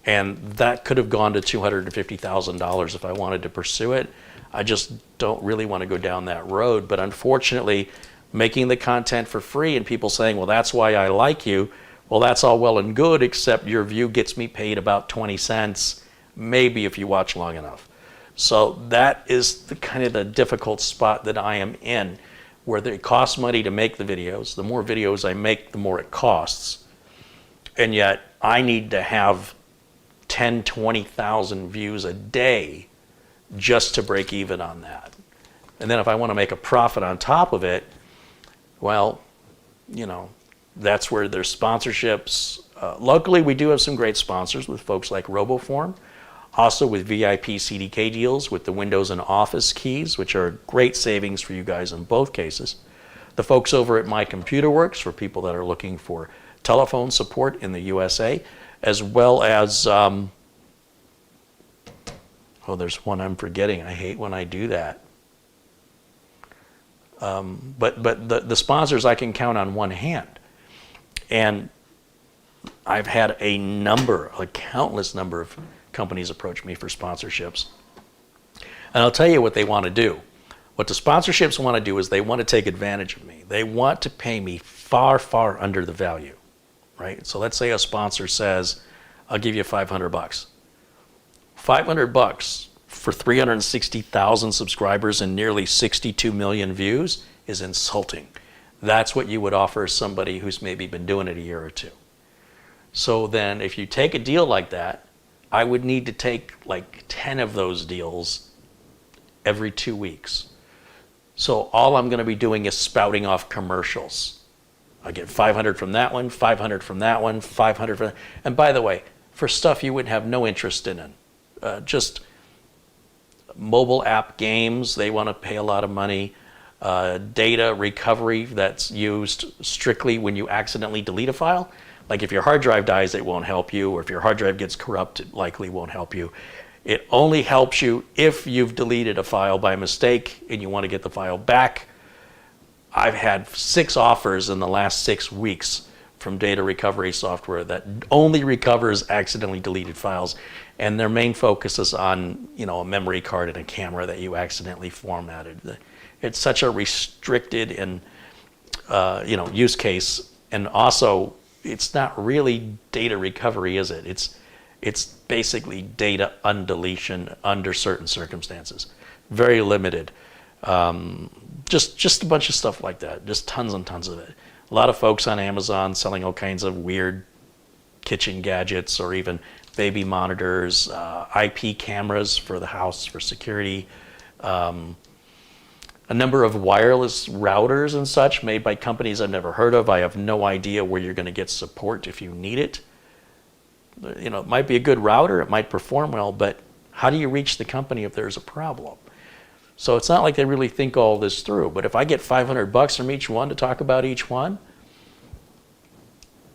and that could have gone to $250,000 if I wanted to pursue it. I just don't really want to go down that road. But unfortunately, making the content for free and people saying, well, that's why I like you, well, that's all well and good, except your view gets me paid about 20 cents, maybe if you watch long enough. So that is the kind of the difficult spot that I am in, where it costs money to make the videos. The more videos I make, the more it costs. And yet I need to have 10, 20,000 views a day just to break even on that. And then if I want to make a profit on top of it, well, that's where there's sponsorships. Luckily, we do have some great sponsors with folks like RoboForm, also with VIP CDK deals with the Windows and Office keys, which are great savings for you guys in both cases. The folks over at My Computer Works for people that are looking for telephone support in the USA, as well as, there's one I'm forgetting. I hate when I do that. But the sponsors I can count on one hand. And I've had a countless number of companies approach me for sponsorships. And I'll tell you what they want to do. What the sponsorships want to do is they want to take advantage of me. They want to pay me far, far under the value, right? So let's say a sponsor says, I'll give you $500. $500 for 360,000 subscribers and nearly 62 million views is insulting. That's what you would offer somebody who's maybe been doing it a year or two. So then if you take a deal like that, I would need to take like 10 of those deals every 2 weeks. So all I'm going to be doing is spouting off commercials. I get 500 from that one, 500 from that one, 500 from that. And by the way, for stuff you would have no interest in, just mobile app games, they want to pay a lot of money. Data recovery that's used strictly when you accidentally delete a file. Like if your hard drive dies, it won't help you, or if your hard drive gets corrupt, it likely won't help you. It only helps you if you've deleted a file by mistake and you want to get the file back. I've had 6 offers in the last 6 weeks from data recovery software that only recovers accidentally deleted files, and their main focus is on, you know, a memory card and a camera that you accidentally formatted. It's such a restricted and use case, and also it's not really data recovery, is it? It's basically data undeletion under certain circumstances. Very limited. Just a bunch of stuff like that. Just tons and tons of it. A lot of folks on Amazon selling all kinds of weird kitchen gadgets, or even baby monitors, IP cameras for the house for security, a number of wireless routers and such made by companies I've never heard of. I have no idea where you're going to get support if you need it. You know, it might be a good router, it might perform well, but how do you reach the company if there's a problem? So it's not like they really think all this through. But if I get $500 from each one to talk about each one,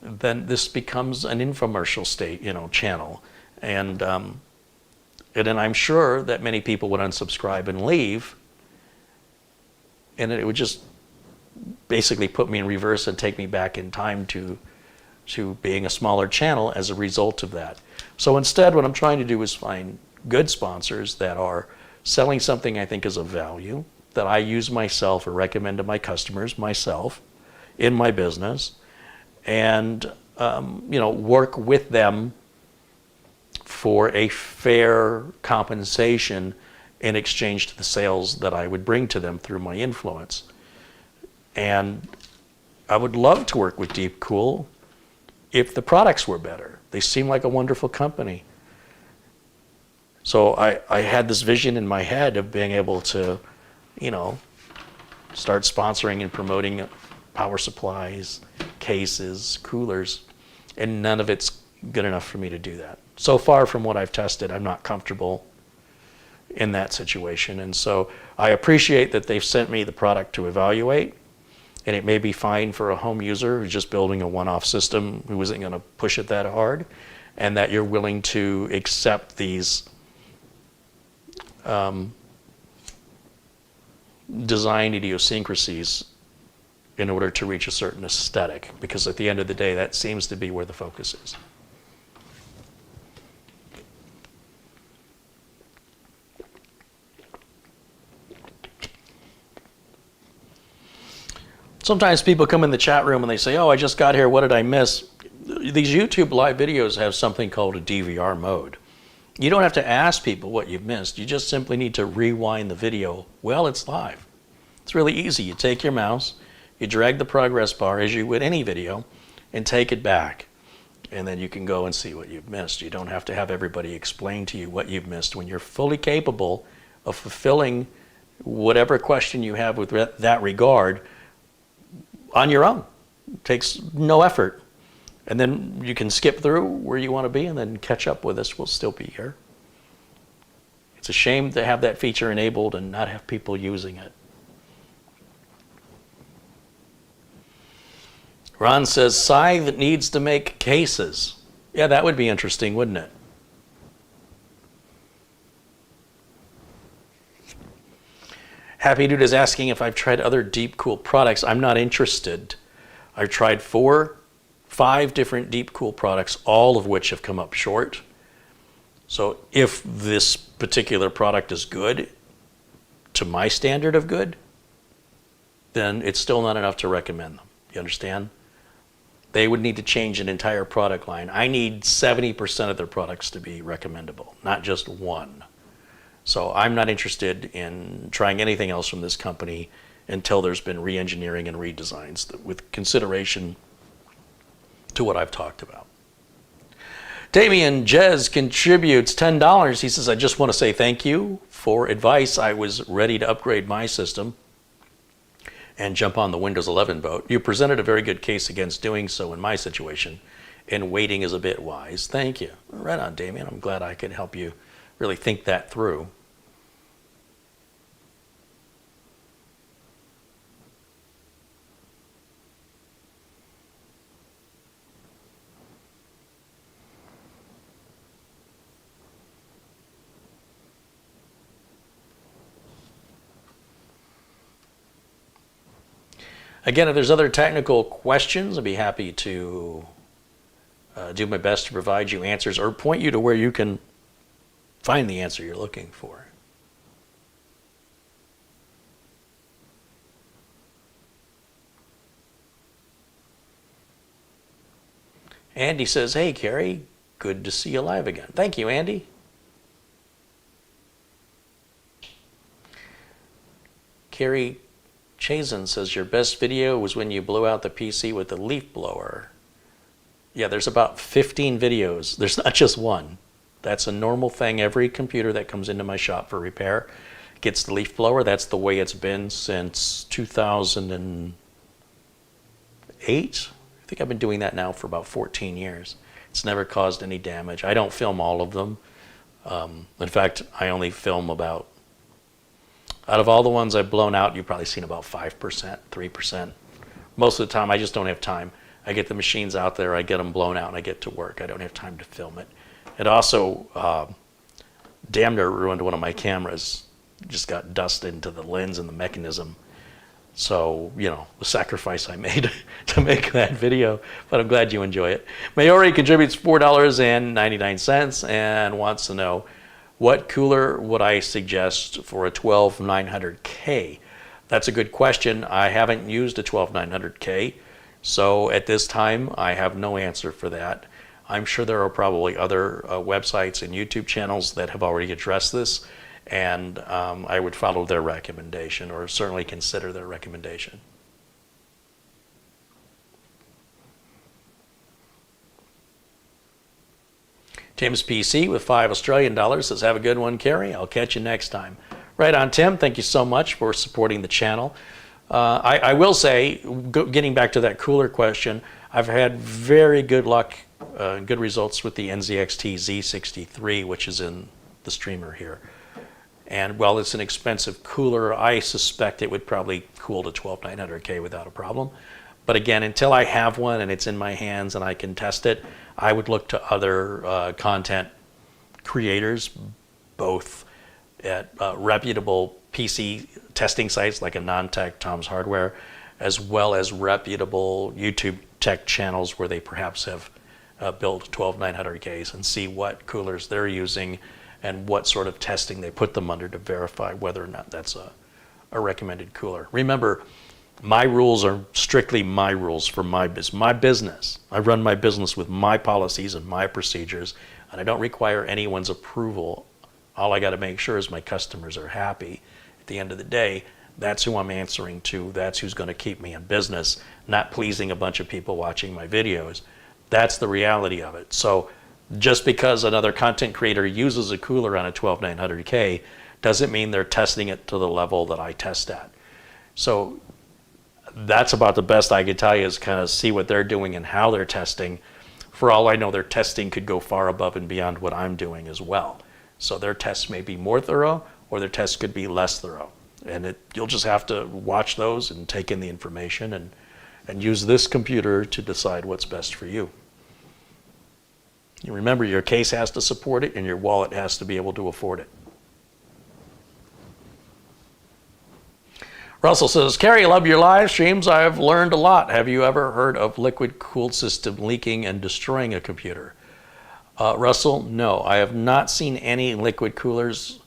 then this becomes an infomercial channel. And then I'm sure that many people would unsubscribe and leave, and it would just basically put me in reverse and take me back in time to being a smaller channel as a result of that. So instead, what I'm trying to do is find good sponsors that are selling something I think is of value, that I use myself or recommend to my customers myself in my business, and work with them for a fair compensation in exchange to the sales that I would bring to them through my influence. And I would love to work with DeepCool if the products were better. They seem like a wonderful company. So I had this vision in my head of being able to, start sponsoring and promoting power supplies, cases, coolers, and none of it's good enough for me to do that. So far from what I've tested, I'm not comfortable in that situation. And so I appreciate that they've sent me the product to evaluate, and it may be fine for a home user who's just building a one-off system who isn't going to push it that hard, and that you're willing to accept these design idiosyncrasies in order to reach a certain aesthetic, because at the end of the day, that seems to be where the focus is. Sometimes people come in the chat room and they say, oh, I just got here, what did I miss? These YouTube live videos have something called a DVR mode. You don't have to ask people what you've missed. You just simply need to rewind the video while it's live. It's really easy. You take your mouse, you drag the progress bar as you would any video, and take it back. And then you can go and see what you've missed. You don't have to have everybody explain to you what you've missed when you're fully capable of fulfilling whatever question you have with that regard on your own. It takes no effort. And then you can skip through where you want to be and then catch up with us. We'll still be here. It's a shame to have that feature enabled and not have people using it. Ron says, Scythe needs to make cases. Yeah, that would be interesting, wouldn't it? Happy Dude is asking if I've tried other DeepCool products. I'm not interested. I've tried 5 different DeepCool products, all of which have come up short. So if this particular product is good, to my standard of good, then it's still not enough to recommend them. You understand? They would need to change an entire product line. I need 70% of their products to be recommendable, not just one. So I'm not interested in trying anything else from this company until there's been re-engineering and redesigns with consideration to what I've talked about. Damian Jez contributes $10. He says, I just want to say thank you for advice. I was ready to upgrade my system and jump on the Windows 11 boat. You presented a very good case against doing so in my situation, and waiting is a bit wise. Thank you. Right on, Damien. I'm glad I could help you really think that through. Again, if there's other technical questions, I'd be happy to do my best to provide you answers or point you to where you can find the answer you're looking for. Andy says, hey, Carrie, good to see you live again. Thank you, Andy. Carrie Chazen says, your best video was when you blew out the PC with the leaf blower. Yeah, there's about 15 videos. There's not just one. That's a normal thing. Every computer that comes into my shop for repair gets the leaf blower. That's the way it's been since 2008. I think I've been doing that now for about 14 years. It's never caused any damage. I don't film all of them. In fact, I only film about, out of all the ones I've blown out, you've probably seen about 5%, 3%. Most of the time, I just don't have time. I get the machines out there, I get them blown out, and I get to work. I don't have time to film it. It also damn near ruined one of my cameras. Just got dust into the lens and the mechanism. So, you know, the sacrifice I made to make that video, but I'm glad you enjoy it. Mayori contributes $4.99 and wants to know, what cooler would I suggest for a 12900K? That's a good question. I haven't used a 12900K, so at this time I have no answer for that. I'm sure there are probably other websites and YouTube channels that have already addressed this, and I would follow their recommendation, or certainly consider their recommendation. Tim's PC with $5 says, have a good one, Carrie. I'll catch you next time. Right on, Tim. Thank you so much for supporting the channel. I will say, getting back to that cooler question, I've had very good luck, good results with the NZXT Z63, which is in the streamer here. And while it's an expensive cooler, I suspect it would probably cool to 12900K without a problem. But again, until I have one and it's in my hands and I can test it, I would look to other content creators, both at reputable PC testing sites like a non-tech Tom's Hardware, as well as reputable YouTube tech channels where they perhaps have built 12900Ks, and see what coolers they're using and what sort of testing they put them under to verify whether or not that's a recommended cooler. Remember, my rules are strictly my rules for my business. I run my business with my policies and my procedures, and I don't require anyone's approval. All I got to make sure is my customers are happy. At the end of the day, that's who I'm answering to. That's who's going to keep me in business, not pleasing a bunch of people watching my videos. That's the reality of it. So just because another content creator uses a cooler on a 12900K doesn't mean they're testing it to the level that I test at. So that's about the best I could tell you, is kind of see what they're doing and how they're testing. For all I know, their testing could go far above and beyond what I'm doing as well. So their tests may be more thorough, or their tests could be less thorough. And you'll just have to watch those and take in the information and use this computer to decide what's best for you. You remember, your case has to support it and your wallet has to be able to afford it. Russell says, Carrie, I love your live streams. I've learned a lot. Have you ever heard of liquid-cooled system leaking and destroying a computer? Russell, no. I have not seen any liquid coolers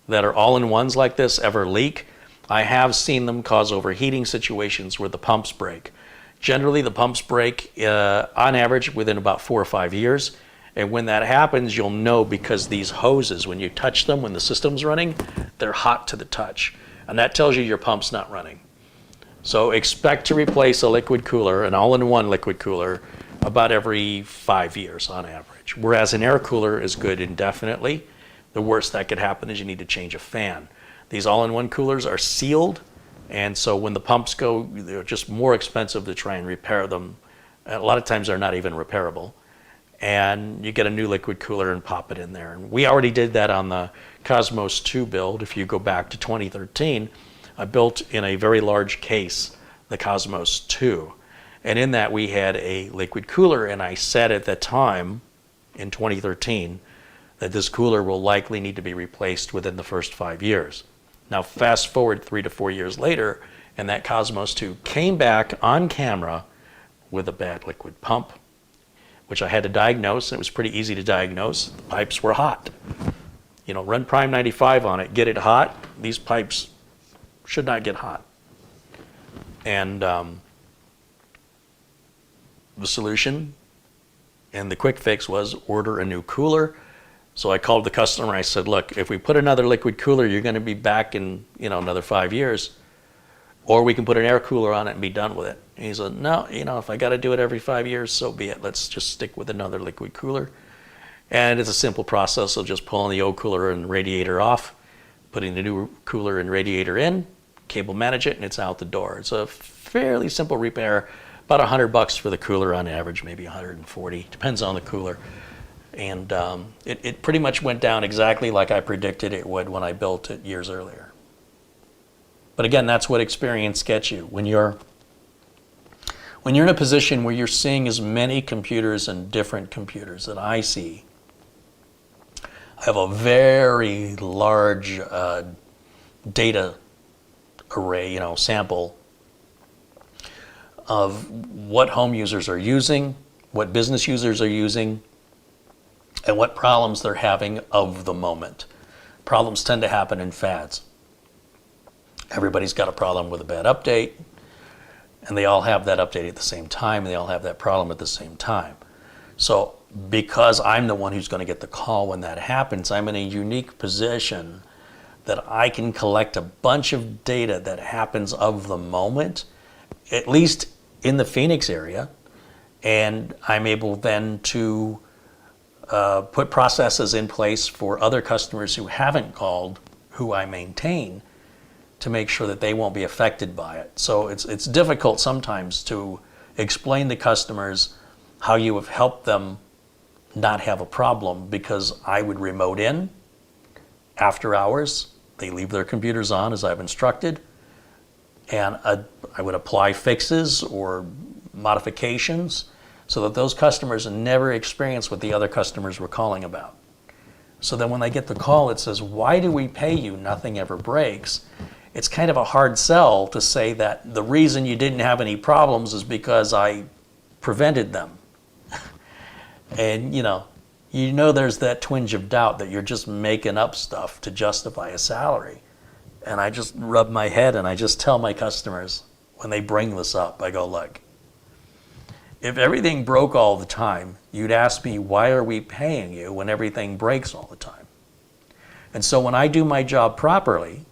that are all-in-ones like this ever leak. I have seen them cause overheating situations where the pumps break. Generally, the pumps break on average within about 4 or 5 years. And when that happens, you'll know, because these hoses, when you touch them, when the system's running, they're hot to the touch. And that tells you your pump's not running. So expect to replace a liquid cooler, an all-in-one liquid cooler, about every 5 years on average. Whereas an air cooler is good indefinitely. The worst that could happen is you need to change a fan. These all-in-one coolers are sealed, And so when the pumps go, they're just more expensive to try and repair them. A lot of times they're not even repairable. And you get a new liquid cooler and pop it in there. And we already did that on the Cosmos 2 build. If you go back to 2013, I built in a very large case the Cosmos 2. And in that we had a liquid cooler, and I said at that time, in 2013, that this cooler will likely need to be replaced within the first 5 years. Now fast forward 3 to 4 years later, and that Cosmos 2 came back on camera with a bad liquid pump, which I had to diagnose, and it was pretty easy to diagnose. The pipes were hot. You know, run Prime 95 on it, get it hot. These pipes should not get hot. And the solution and the quick fix was order a new cooler. So I called the customer and I said, look, if we put another liquid cooler, you're going to be back in, you know, another 5 years. Or we can put an air cooler on it and be done with it. And he said, no, you know, if I got to do it every 5 years, so be it. Let's just stick with another liquid cooler. And it's a simple process of just pulling the old cooler and radiator off, putting the new cooler and radiator in, cable manage it, and it's out the door. It's a fairly simple repair, about $100 for the cooler on average, maybe 140, depends on the cooler. And it pretty much went down exactly like I predicted it would when I built it years earlier. But again, that's what experience gets you. When you're in a position where you're seeing as many computers and different computers that I see, I have a very large data array, you know, sample of what home users are using, what business users are using, and what problems they're having of the moment. Problems tend to happen in fads. Everybody's got a problem with a bad update, and they all have that update at the same time, and they all have that problem at the same time. So because I'm the one who's going to get the call when that happens, I'm in a unique position that I can collect a bunch of data that happens of the moment, at least in the Phoenix area, and I'm able then to put processes in place for other customers who haven't called, who I maintain, to make sure that they won't be affected by it. So it's difficult sometimes to explain to customers how you have helped them not have a problem, because I would remote in after hours. They leave their computers on as I've instructed, and I would apply fixes or modifications so that those customers never experience what the other customers were calling about. So then when they get the call, it says, why do we pay you? Nothing ever breaks. It's kind of a hard sell to say that the reason you didn't have any problems is because I prevented them. And you know there's that twinge of doubt that you're just making up stuff to justify a salary. And I just rub my head and I just tell my customers when they bring this up, I go, look, if everything broke all the time, you'd ask me, why are we paying you when everything breaks all the time? And so when I do my job properly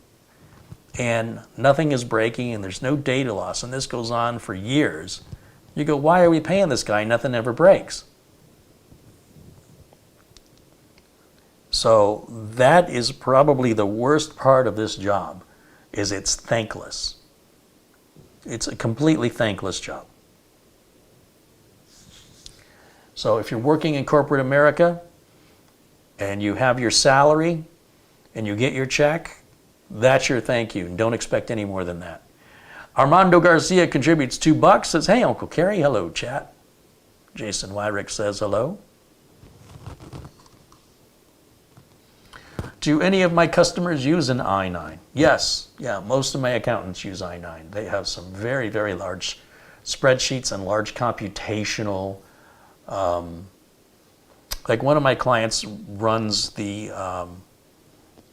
and nothing is breaking and there's no data loss and this goes on for years, you go, why are we paying this guy? Nothing ever breaks. So that is probably the worst part of this job, is it's thankless. It's a completely thankless job. So if you're working in corporate America and you have your salary and you get your check, that's your thank you. Don't expect any more than that. Armando Garcia contributes $2, says, hey, Uncle Kerry, hello, chat. Jason Wyrick says hello. Do any of my customers use an i9? Yes, yeah, most of my accountants use i9. They have some very, very large spreadsheets and large computational. Like one of my clients runs the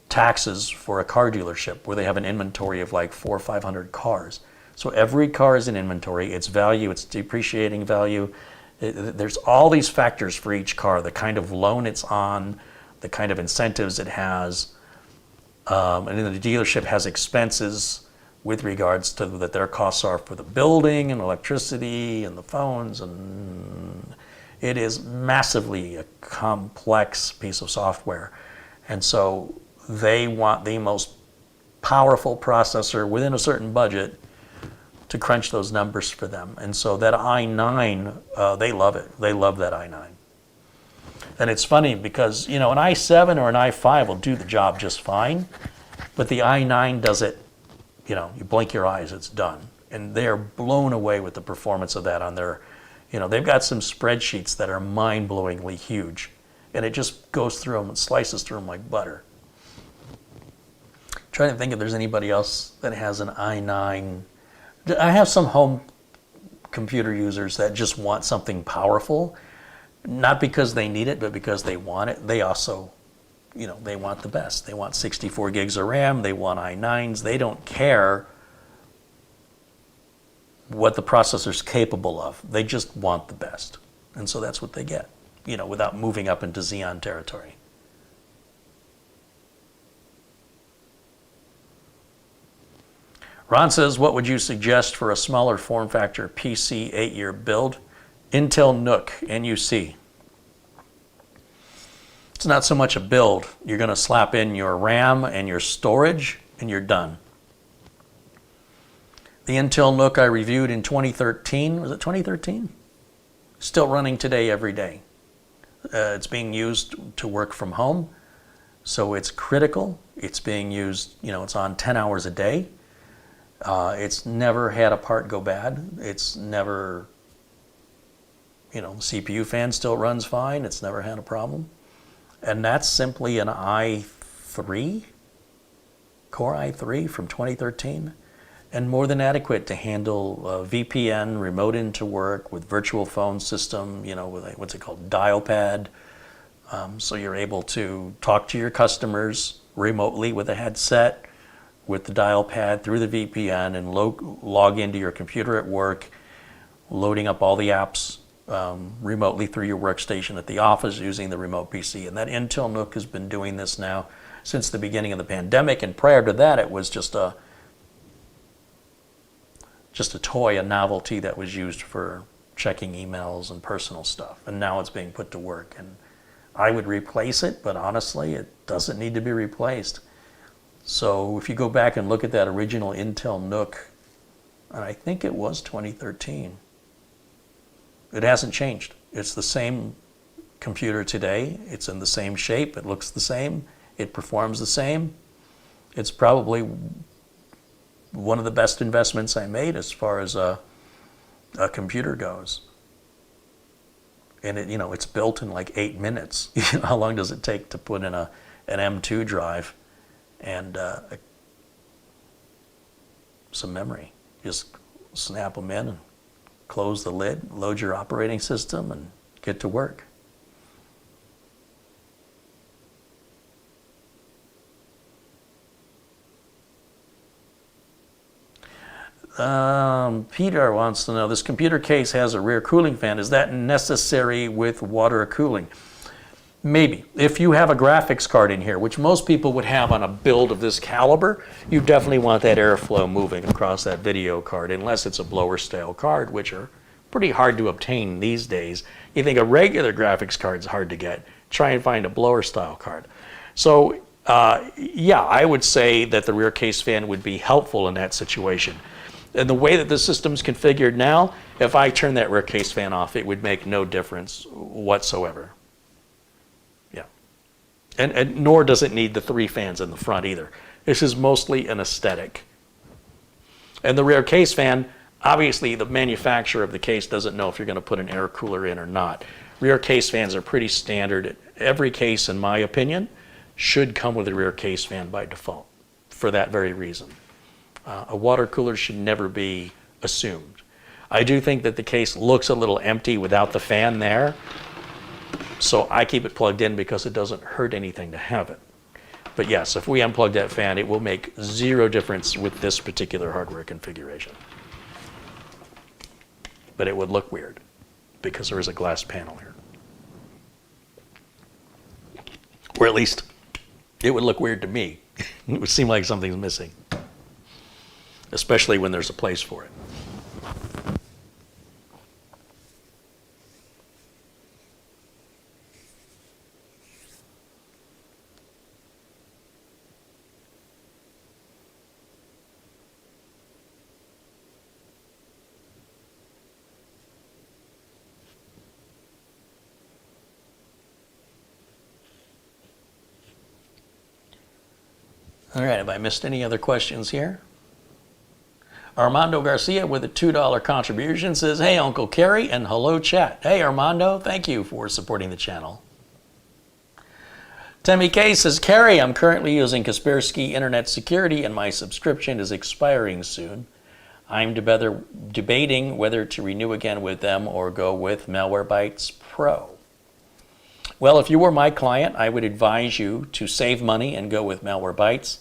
taxes for a car dealership where they have an inventory of like 400 or 500 cars. So every car is an inventory, its value, its depreciating value. There's all these factors for each car, the kind of loan it's on, the kind of incentives it has, and then the dealership has expenses with regards to that their costs are for the building and electricity and the phones, and it is massively a complex piece of software. And so they want the most powerful processor within a certain budget to crunch those numbers for them. And so that i9, they love it. They love that i9. And it's funny because, you know, an i7 or an i5 will do the job just fine, but the i9 does it, you know, you blink your eyes, it's done. And they're blown away with the performance of that on their, you know, they've got some spreadsheets that are mind-blowingly huge, and it just goes through them and slices through them like butter. I'm trying to think if there's anybody else that has an i9. I have some home computer users that just want something powerful, not because they need it, but because they want it. They also, you know, they want the best. They want 64 gigs of RAM, they want i9s, they don't care what the processor's capable of. They just want the best. And so that's what they get, you know, without moving up into Xeon territory. Ron says, what would you suggest for a smaller form factor PC 8-year build? Intel NUC, NUC. It's not so much a build. You're going to slap in your RAM and your storage, and you're done. The Intel NUC I reviewed in 2013, was it 2013? Still running today every day. It's being used to work from home, so it's critical. It's being used, you know, it's on 10 hours a day. It's never had a part go bad. It's never, you know, the CPU fan still runs fine. It's never had a problem. And that's simply an i3, Core i3 from 2013, and more than adequate to handle VPN, remote into work with virtual phone system, you know, with a, what's it called, dial pad. So you're able to talk to your customers remotely with a headset, with the dial pad through the VPN, and log into your computer at work, loading up all the apps remotely through your workstation at the office using the remote PC. And that Intel NUC has been doing this now since the beginning of the pandemic, and prior to that it was just a toy, a novelty that was used for checking emails and personal stuff. And now it's being put to work. And I would replace it, but honestly, it doesn't need to be replaced. So if you go back and look at that original Intel NUC, and I think it was 2013, it hasn't changed. It's the same computer today. It's in the same shape. It looks the same. It performs the same. It's probably one of the best investments I made as far as a computer goes. And it, you know, it's built in like 8 minutes. How long does it take to put in an M2 drive and some memory? Just snap them in and close the lid, load your operating system, and get to work. Peter wants to know, this computer case has a rear cooling fan. Is that necessary with water cooling? Maybe. If you have a graphics card in here, which most people would have on a build of this caliber, you definitely want that airflow moving across that video card, unless it's a blower style card, which are pretty hard to obtain these days. You think a regular graphics card is hard to get, try and find a blower style card. So yeah, I would say that the rear case fan would be helpful in that situation. And the way that the system's configured now, if I turn that rear case fan off, it would make no difference whatsoever. Yeah. And nor does it need the 3 fans in the front either. This is mostly an aesthetic. And the rear case fan, obviously the manufacturer of the case doesn't know if you're going to put an air cooler in or not. Rear case fans are pretty standard. Every case, in my opinion, should come with a rear case fan by default for that very reason. A water cooler should never be assumed. I do think that the case looks a little empty without the fan there, so I keep it plugged in because it doesn't hurt anything to have it. But yes, if we unplug that fan, it will make 0 difference with this particular hardware configuration. But it would look weird because there is a glass panel here. Or at least it would look weird to me. It would seem like something's missing, especially when there's a place for it. All right, have I missed any other questions here? Armando Garcia with a $2 contribution says, hey, Uncle Kerry, and hello, chat. Hey, Armando, thank you for supporting the channel. Temi K says, Kerry, I'm currently using Kaspersky Internet Security and my subscription is expiring soon. I'm debating whether to renew again with them or go with Malwarebytes Pro. Well, if you were my client, I would advise you to save money and go with Malwarebytes,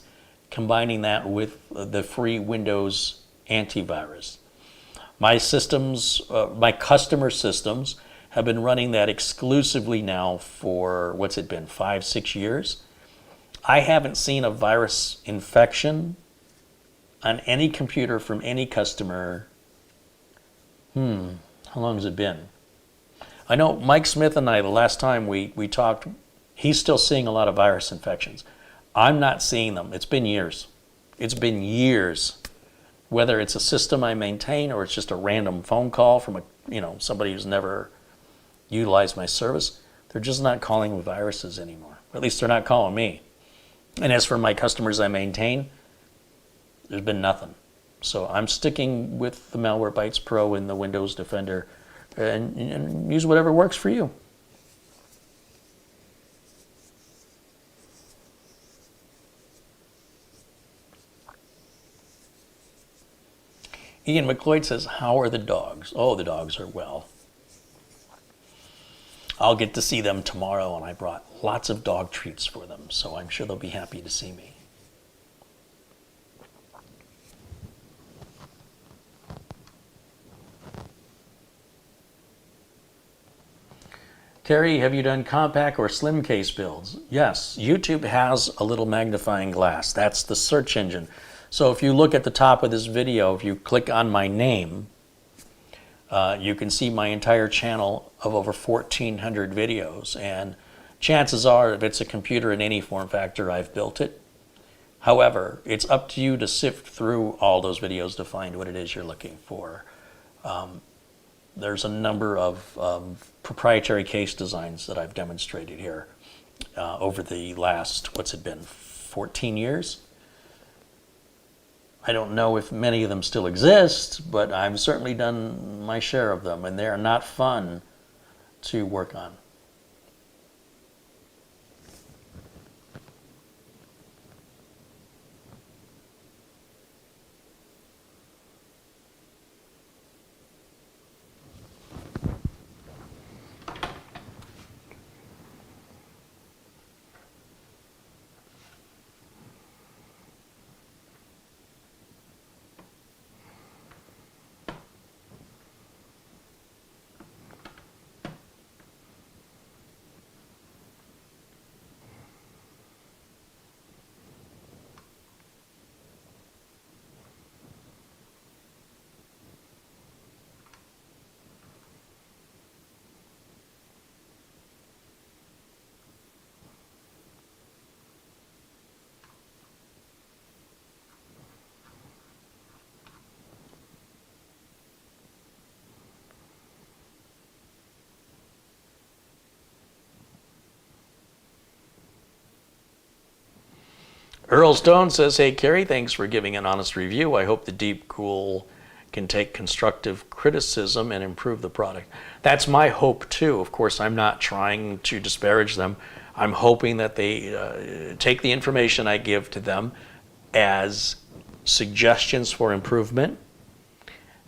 combining that with the free Windows antivirus. My customer systems have been running that exclusively now for, what's it been, 5-6 years? I haven't seen a virus infection on any computer from any customer. How long has it been? I know Mike Smith and I, the last time we talked, he's still seeing a lot of virus infections. I'm not seeing them. It's been years. It's been years. Whether it's a system I maintain or it's just a random phone call from somebody who's never utilized my service, they're just not calling with viruses anymore. At least they're not calling me. And as for my customers I maintain, there's been nothing. So I'm sticking with the Malwarebytes Pro and the Windows Defender and use whatever works for you. Ian McLeod says, how are the dogs? Oh, the dogs are well. I'll get to see them tomorrow, and I brought lots of dog treats for them, so I'm sure they'll be happy to see me. Terry, have you done compact or slim case builds? Yes, YouTube has a little magnifying glass. That's the search engine. So if you look at the top of this video, if you click on my name, you can see my entire channel of over 1,400 videos. And chances are, if it's a computer in any form factor, I've built it. However, it's up to you to sift through all those videos to find what it is you're looking for. There's a number of proprietary case designs that I've demonstrated here over the last, 14 years? I don't know if many of them still exist, but I've certainly done my share of them, and they are not fun to work on. Earl Stone says, hey, Kerry, thanks for giving an honest review. I hope the DeepCool can take constructive criticism and improve the product. That's my hope, too. Of course, I'm not trying to disparage them. I'm hoping that they take the information I give to them as suggestions for improvement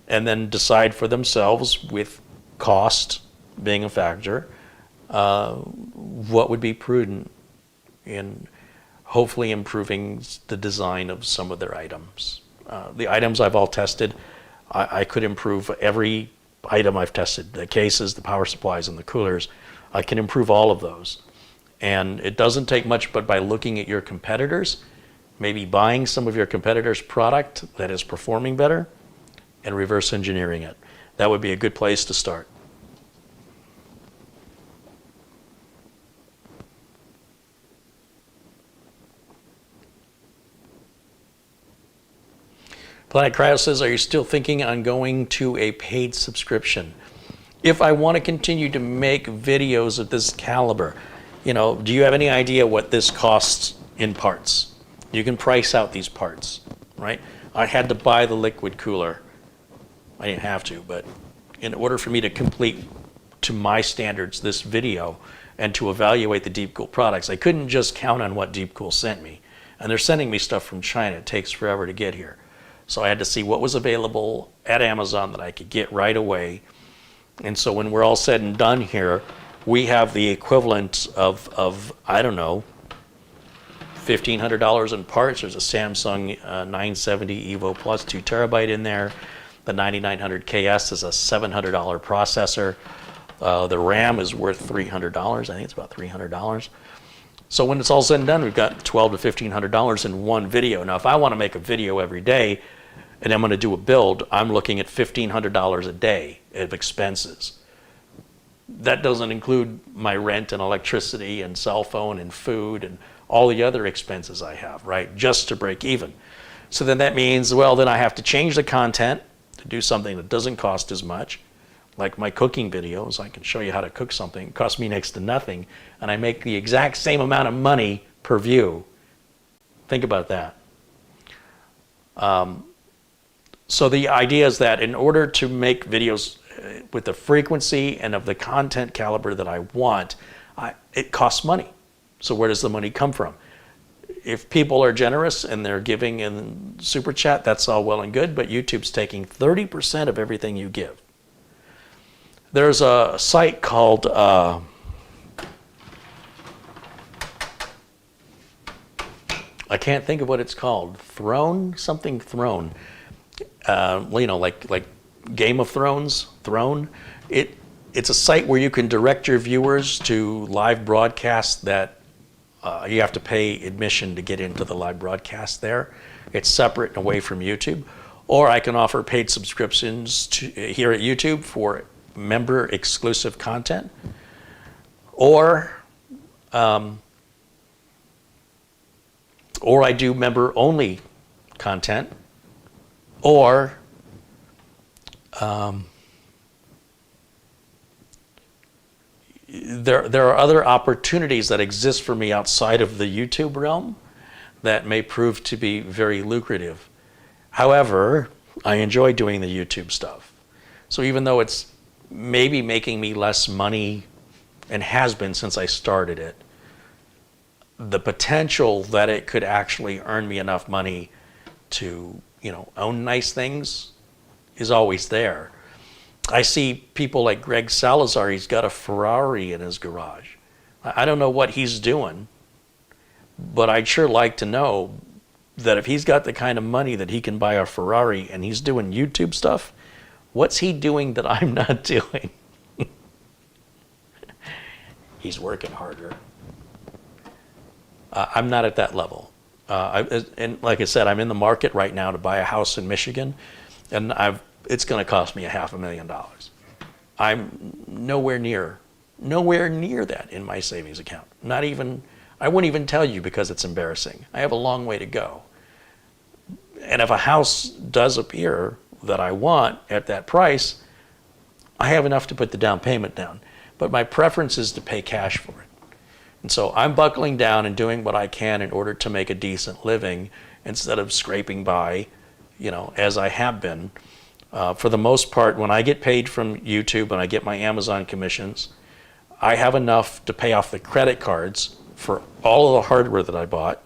and then decide for themselves, with cost being a factor, what would be prudent in hopefully improving the design of some of their items. The items I've all tested, I could improve every item I've tested. The cases, the power supplies, and the coolers, I can improve all of those. And it doesn't take much but by looking at your competitors, maybe buying some of your competitors' product that is performing better, and reverse engineering it. That would be a good place to start. Planet Cryo says, are you still thinking on going to a paid subscription? If I want to continue to make videos of this caliber, do you have any idea what this costs in parts? You can price out these parts, right? I had to buy the liquid cooler. I didn't have to, but in order for me to complete to my standards this video and to evaluate the DeepCool products, I couldn't just count on what DeepCool sent me. And they're sending me stuff from China. It takes forever to get here. So I had to see what was available at Amazon that I could get right away. And so when we're all said and done here, we have the equivalent of I don't know, $1,500 in parts. There's a Samsung 970 EVO Plus 2 terabyte in there. The 9900KS is a $700 processor. The RAM is worth $300. I think it's about $300. So when it's all said and done, we've got $1,200 to $1,500 in one video. Now, if I want to make a video every day and I'm going to do a build, I'm looking at $1,500 a day of expenses. That doesn't include my rent and electricity and cell phone and food and all the other expenses I have, right, just to break even. So then that means, well, then I have to change the content to do something that doesn't cost as much. Like my cooking videos, I can show you how to cook something. It costs me next to nothing, and I make the exact same amount of money per view. Think about that. So the idea is that in order to make videos with the frequency and of the content caliber that I want, it costs money. So where does the money come from? If people are generous and they're giving in Super Chat, that's all well and good, but YouTube's taking 30% of everything you give. There's a site called I can't think of what it's called. Throne, something Throne. You know, like Game of Thrones, Throne. It's a site where you can direct your viewers to live broadcasts that you have to pay admission to get into the live broadcast there. It's separate and away from YouTube. Or I can offer paid subscriptions here at YouTube for member exclusive content, or I do member only content, or there are other opportunities that exist for me outside of the YouTube realm that may prove to be very lucrative. However, I enjoy doing the YouTube stuff. So even though it's maybe making me less money, and has been since I started it, the potential that it could actually earn me enough money to, you know, own nice things is always there. I see people like Greg Salazar, he's got a Ferrari in his garage. I don't know what he's doing, but I'd sure like to know that if he's got the kind of money that he can buy a Ferrari and he's doing YouTube stuff, what's he doing that I'm not doing? He's working harder. I'm not at that level. And like I said, I'm in the market right now to buy a house in Michigan, and it's going to cost me $500,000. I'm nowhere near that in my savings account. Not even, I wouldn't even tell you because it's embarrassing. I have a long way to go. And if a house does appear that I want at that price, I have enough to put the down payment down. But my preference is to pay cash for it. And so I'm buckling down and doing what I can in order to make a decent living instead of scraping by, you know, as I have been. For the most part, when I get paid from YouTube and I get my Amazon commissions, I have enough to pay off the credit cards for all of the hardware that I bought,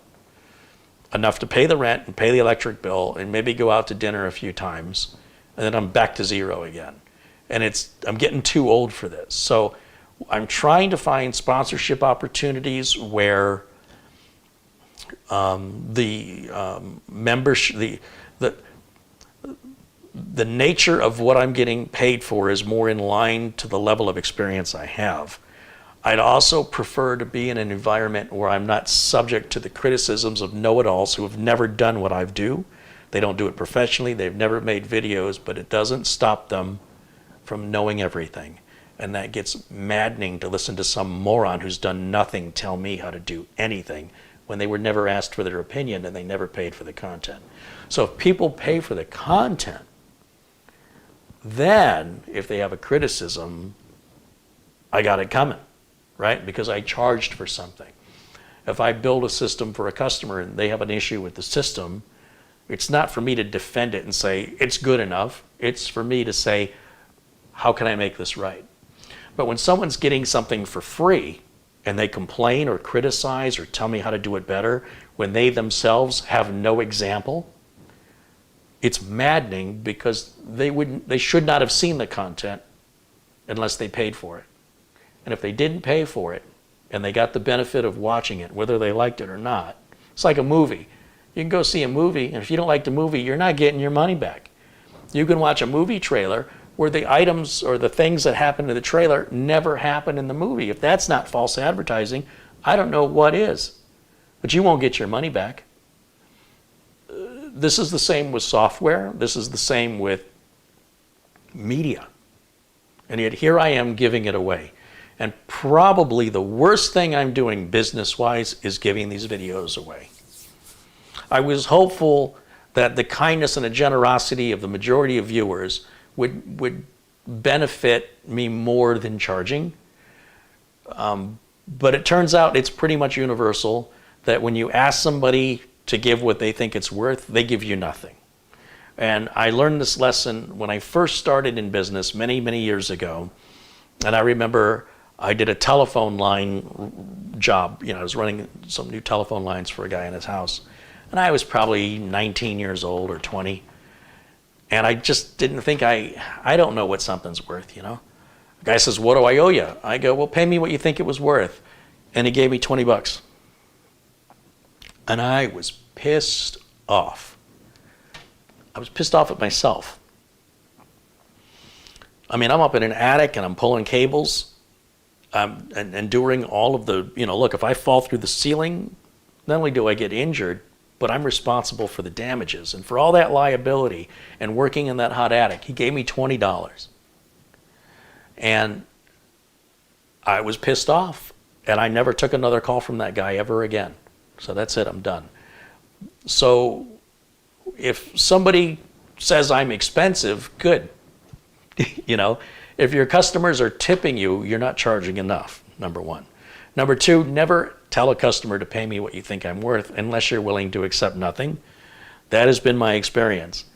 enough to pay the rent and pay the electric bill and maybe go out to dinner a few times, and then I'm back to zero again. And I'm getting too old for this. So I'm trying to find sponsorship opportunities where membership, the nature of what I'm getting paid for is more in line to the level of experience I have. I'd also prefer to be in an environment where I'm not subject to the criticisms of know-it-alls who have never done what I do. They don't do it professionally, they've never made videos, but it doesn't stop them from knowing everything. And that gets maddening to listen to some moron who's done nothing tell me how to do anything when they were never asked for their opinion and they never paid for the content. So if people pay for the content, then if they have a criticism, I got it coming, right? Because I charged for something. If I build a system for a customer and they have an issue with the system, it's not for me to defend it and say, it's good enough. It's for me to say, how can I make this right? But when someone's getting something for free and they complain or criticize or tell me how to do it better, when they themselves have no example, it's maddening because they should not have seen the content unless they paid for it. And if they didn't pay for it and they got the benefit of watching it, whether they liked it or not, it's like a movie. You can go see a movie, and if you don't like the movie, you're not getting your money back. You can watch a movie trailer where the items or the things that happen in the trailer never happen in the movie. If that's not false advertising, I don't know what is. But you won't get your money back. This is the same with software. This is the same with media. And yet here I am giving it away. And probably the worst thing I'm doing business-wise is giving these videos away. I was hopeful that the kindness and the generosity of the majority of viewers would benefit me more than charging. But it turns out it's pretty much universal that when you ask somebody to give what they think it's worth, they give you nothing. And I learned this lesson when I first started in business many, many years ago. And I remember I did a telephone line job. I was running some new telephone lines for a guy in his house. And I was probably 19 years old or 20. And I just didn't think I don't know what something's worth, The guy says, what do I owe you? I go, well, pay me what you think it was worth. And he gave me 20 bucks. And I was pissed off. I was pissed off at myself. I mean, I'm up in an attic and I'm pulling cables and doing all of the, look, if I fall through the ceiling, not only do I get injured, but I'm responsible for the damages. And for all that liability and working in that hot attic, he gave me $20. And I was pissed off. And I never took another call from that guy ever again. So that's it, I'm done. So if somebody says I'm expensive, good. If your customers are tipping you, you're not charging enough, number one. Number two, never tell a customer to pay me what you think I'm worth unless you're willing to accept nothing. That has been my experience.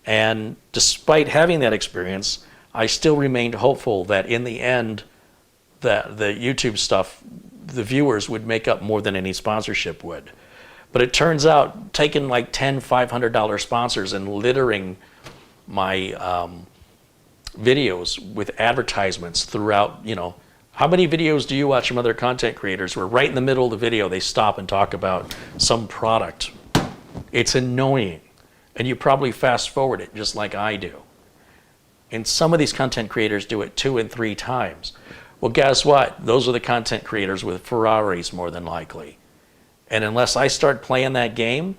And despite having that experience, I still remained hopeful that in the end, that the YouTube stuff, the viewers would make up more than any sponsorship would. But it turns out taking like $10, $500 sponsors and littering my videos with advertisements throughout, how many videos do you watch from other content creators where right in the middle of the video they stop and talk about some product? It's annoying. And you probably fast forward it just like I do. And some of these content creators do it 2 and 3 times. Well, guess what? Those are the content creators with Ferraris more than likely. And unless I start playing that game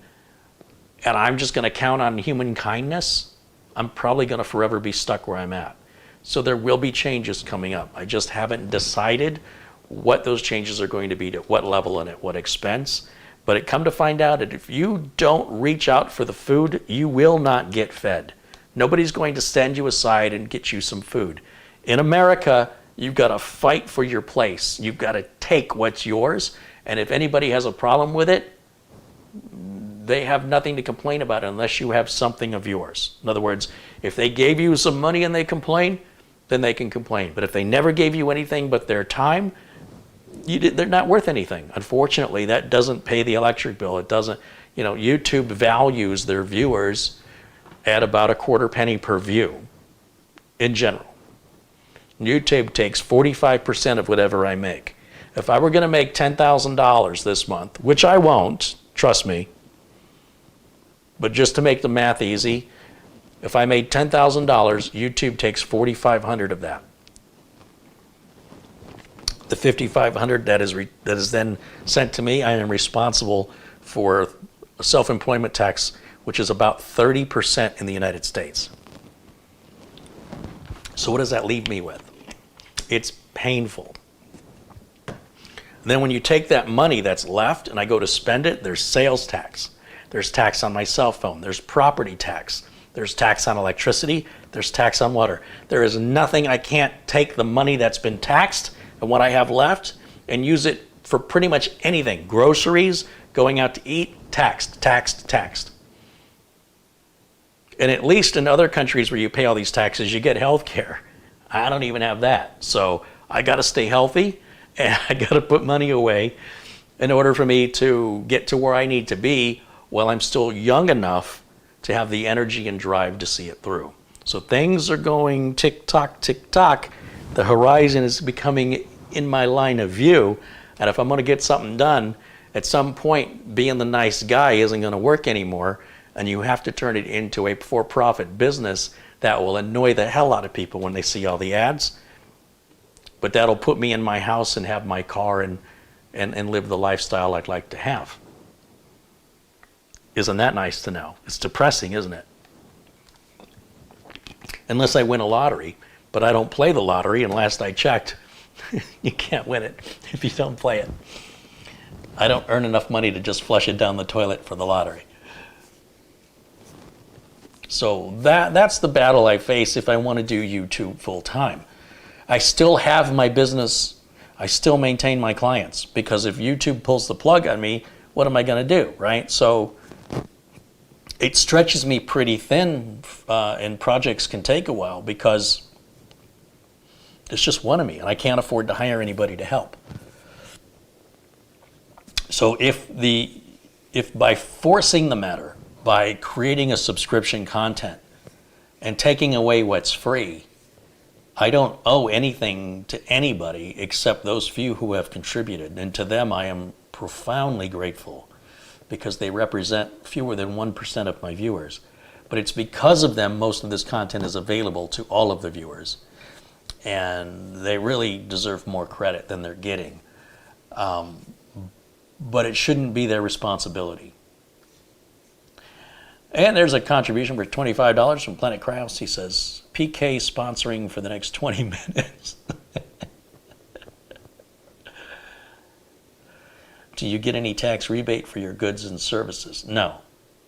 and I'm just going to count on human kindness, I'm probably going to forever be stuck where I'm at. So there will be changes coming up. I just haven't decided what those changes are going to be, to what level and at what expense. But it come to find out that if you don't reach out for the food, you will not get fed. Nobody's going to stand you aside and get you some food. In America, you've got to fight for your place. You've got to take what's yours. And if anybody has a problem with it, they have nothing to complain about unless you have something of yours. In other words, if they gave you some money and they complain, then they can complain. But if they never gave you anything but their time, they're not worth anything. Unfortunately, that doesn't pay the electric bill. It doesn't, YouTube values their viewers at about a quarter penny per view in general. YouTube takes 45% of whatever I make. If I were going to make $10,000 this month, which I won't, trust me, but just to make the math easy, if I made $10,000, YouTube takes $4,500 of that. The $5,500 that is then sent to me, I am responsible for a self-employment tax, which is about 30% in the United States. So what does that leave me with? It's painful. And then when you take that money that's left and I go to spend it, there's sales tax. There's tax on my cell phone. There's property tax. There's tax on electricity. There's tax on water. There is nothing I can't take the money that's been taxed and what I have left and use it for pretty much anything. Groceries, going out to eat, taxed, taxed, taxed. And at least in other countries where you pay all these taxes, you get health care. I don't even have that. So I got to stay healthy, and I got to put money away in order for me to get to where I need to be while I'm still young enough to have the energy and drive to see it through. So things are going tick-tock, tick-tock. The horizon is becoming in my line of view. And if I'm going to get something done, at some point, being the nice guy isn't going to work anymore. And you have to turn it into a for-profit business that will annoy the hell out of people when they see all the ads. But that'll put me in my house and have my car and live the lifestyle I'd like to have. Isn't that nice to know? It's depressing, isn't it? Unless I win a lottery, but I don't play the lottery, and last I checked, you can't win it if you don't play it. I don't earn enough money to just flush it down the toilet for the lottery. So that's the battle I face if I want to do YouTube full time. I still have my business. I still maintain my clients, because if YouTube pulls the plug on me, what am I going to do, right? So it stretches me pretty thin, and projects can take a while because there's just one of me, and I can't afford to hire anybody to help. So if by forcing the matter, by creating a subscription content and taking away what's free, I don't owe anything to anybody except those few who have contributed. And to them, I am profoundly grateful, because they represent fewer than 1% of my viewers. But it's because of them most of this content is available to all of the viewers. And they really deserve more credit than they're getting. But it shouldn't be their responsibility. And there's a contribution for $25 from Planet Krause. He says, PK sponsoring for the next 20 minutes. Do you get any tax rebate for your goods and services? No,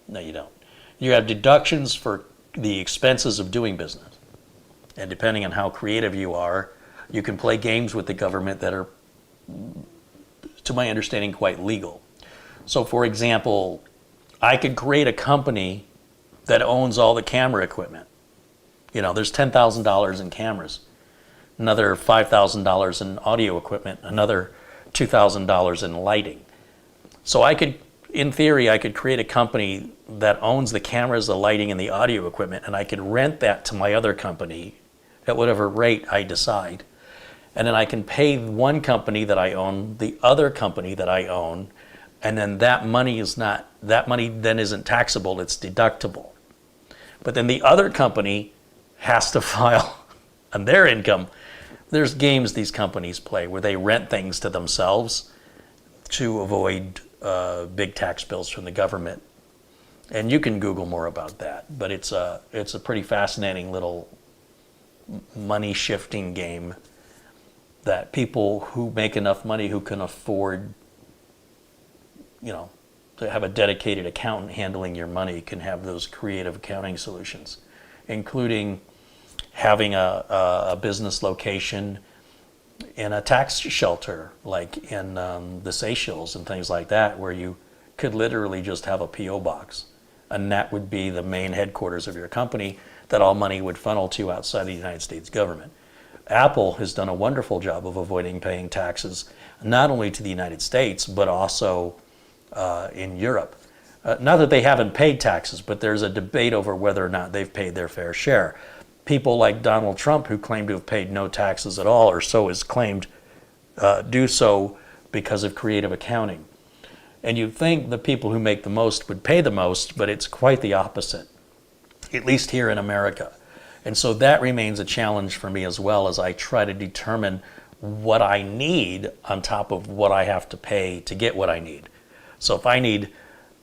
you don't. You have deductions for the expenses of doing business. And depending on how creative you are, you can play games with the government that are, to my understanding, quite legal. So for example, I could create a company that owns all the camera equipment. You know, there's $10,000 in cameras, another $5,000 in audio equipment, another $2,000 in lighting. So I could, in theory, I could create a company that owns the cameras, the lighting, and the audio equipment, and I could rent that to my other company at whatever rate I decide. And then I can pay one company that I own, the other company that I own, and then that money then isn't taxable, it's deductible. But then the other company has to file on their income. There's games these companies play where they rent things to themselves to avoid big tax bills from the government. And you can Google more about that, but it's a pretty fascinating little money shifting game that people who make enough money, who can afford, to have a dedicated accountant handling your money, can have those creative accounting solutions, including having a business location in a tax shelter, like in the Seychelles and things like that, where you could literally just have a P.O. box. And that would be the main headquarters of your company that all money would funnel to outside the United States government. Apple has done a wonderful job of avoiding paying taxes, not only to the United States, but also in Europe. Not that they haven't paid taxes, but there's a debate over whether or not they've paid their fair share. People like Donald Trump, who claim to have paid no taxes at all, or so is claimed, do so because of creative accounting. And you'd think the people who make the most would pay the most, but it's quite the opposite, at least here in America. And so that remains a challenge for me as well, as I try to determine what I need on top of what I have to pay to get what I need. So if I need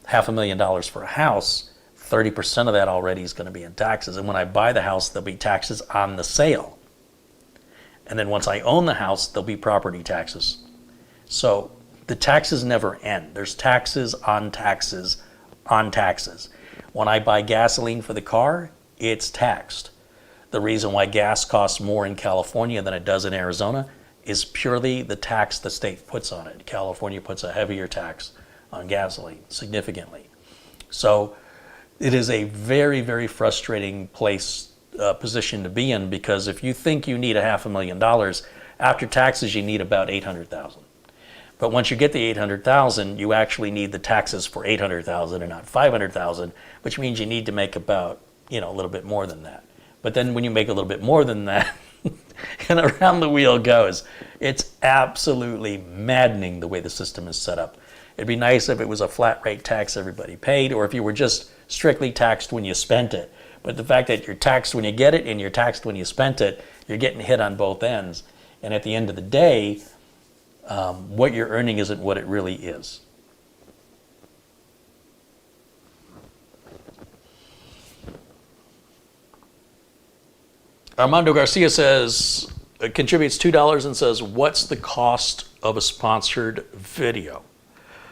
$500,000 for a house, 30% of that already is going to be in taxes. And when I buy the house, there'll be taxes on the sale. And then once I own the house, there'll be property taxes. So the taxes never end. There's taxes on taxes on taxes. When I buy gasoline for the car, it's taxed. The reason why gas costs more in California than it does in Arizona, is purely the tax the state puts on it. California puts a heavier tax on gasoline, significantly. So it is a very, very frustrating position to be in, because if you think you need $500,000, after taxes you need about $800,000. But once you get the $800,000, you actually need the taxes for $800,000 and not $500,000, which means you need to make about, a little bit more than that. But then when you make a little bit more than that, and around the wheel goes. It's absolutely maddening the way the system is set up. It'd be nice if it was a flat rate tax everybody paid, or if you were just strictly taxed when you spent it. But the fact that you're taxed when you get it and you're taxed when you spent it, you're getting hit on both ends. And at the end of the day, what you're earning isn't what it really is. Armando Garcia says, contributes $2 and says, what's the cost of a sponsored video?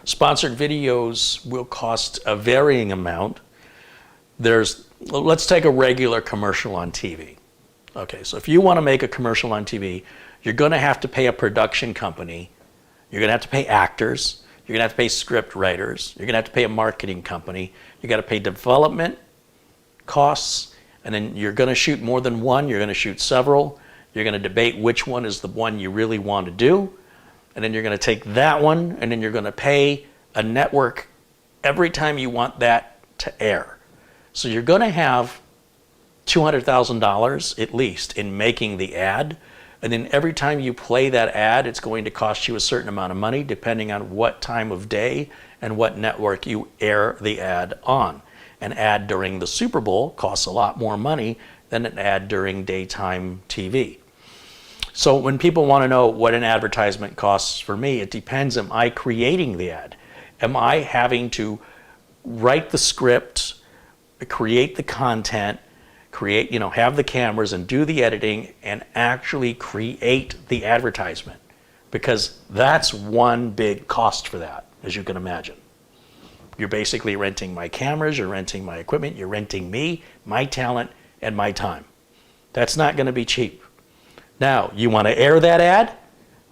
Sponsored videos will cost a varying amount. Let's take a regular commercial on TV. Okay, so if you want to make a commercial on TV, you're going to have to pay a production company. You're going to have to pay actors. You're going to have to pay script writers. You're going to have to pay a marketing company. You got to pay development costs, and then you're going to shoot more than one. You're going to shoot several. You're going to debate which one is the one you really want to do, and then you're going to take that one, and then you're going to pay a network every time you want that to air. So you're going to have $200,000 at least in making the ad. And then every time you play that ad, it's going to cost you a certain amount of money depending on what time of day and what network you air the ad on. An ad during the Super Bowl costs a lot more money than an ad during daytime TV. So when people want to know what an advertisement costs for me, it depends. Am I creating the ad? Am I having to write the script, create the content, have the cameras and do the editing and actually create the advertisement? Because that's one big cost for that, as you can imagine. You're basically renting my cameras, you're renting my equipment, you're renting me, my talent, and my time. That's not going to be cheap. Now, you want to air that ad?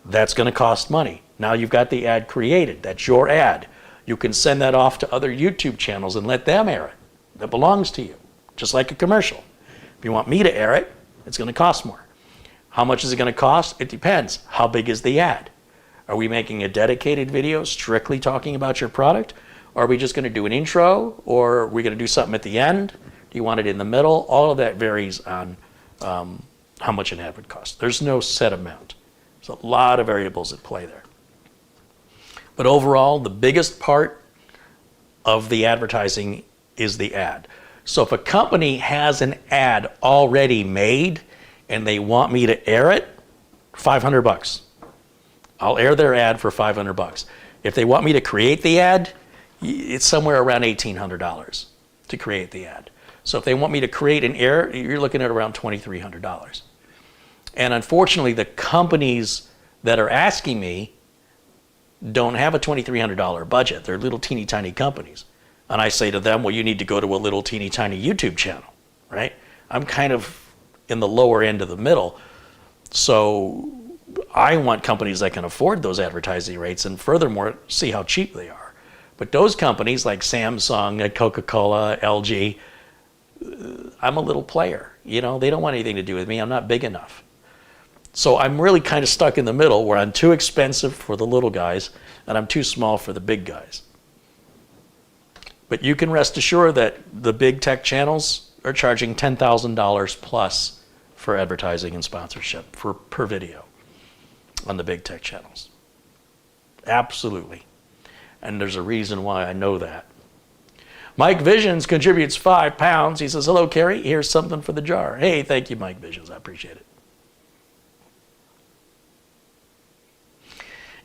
That's going to cost money. Now you've got the ad created. That's your ad. You can send that off to other YouTube channels and let them air it. That belongs to you, just like a commercial. If you want me to air it, it's going to cost more. How much is it going to cost? It depends. How big is the ad? Are we making a dedicated video strictly talking about your product? Or are we just going to do an intro? Or are we going to do something at the end? Do you want it in the middle? All of that varies on how much an ad would cost. There's no set amount. There's a lot of variables at play there. But overall, the biggest part of the advertising is the ad. So if a company has an ad already made and they want me to air it, $500. I'll air their ad for $500. If they want me to create the ad, it's somewhere around $1,800 to create the ad. So if they want me to create and air, you're looking at around $2,300. And unfortunately, the companies that are asking me don't have a $2,300 budget. They're little teeny tiny companies. And I say to them, well, you need to go to a little teeny tiny YouTube channel, right? I'm kind of in the lower end of the middle. So I want companies that can afford those advertising rates and furthermore, see how cheap they are. But those companies like Samsung, Coca-Cola, LG, I'm a little player. They don't want anything to do with me. I'm not big enough. So I'm really kind of stuck in the middle where I'm too expensive for the little guys and I'm too small for the big guys. But you can rest assured that the big tech channels are charging $10,000 plus for advertising and sponsorship per video on the big tech channels. Absolutely. And there's a reason why I know that. Mike Visions contributes £5. He says, hello, Kerry. Here's something for the jar. Hey, thank you, Mike Visions. I appreciate it.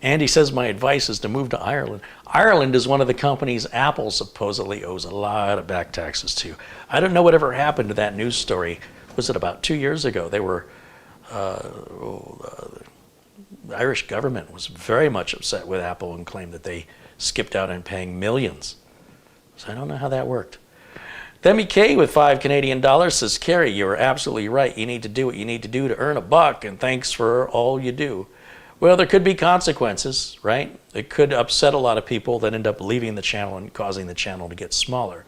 And he says, my advice is to move to Ireland. Ireland is one of the companies Apple supposedly owes a lot of back taxes to. I don't know whatever happened to that news story. Was it about 2 years ago? They were, the Irish government was very much upset with Apple and claimed that they skipped out on paying millions. So I don't know how that worked. Demi K with $5 Canadian says, Kerry, you're absolutely right. You need to do what you need to do to earn a buck, and thanks for all you do. Well, there could be consequences, right? It could upset a lot of people that end up leaving the channel and causing the channel to get smaller.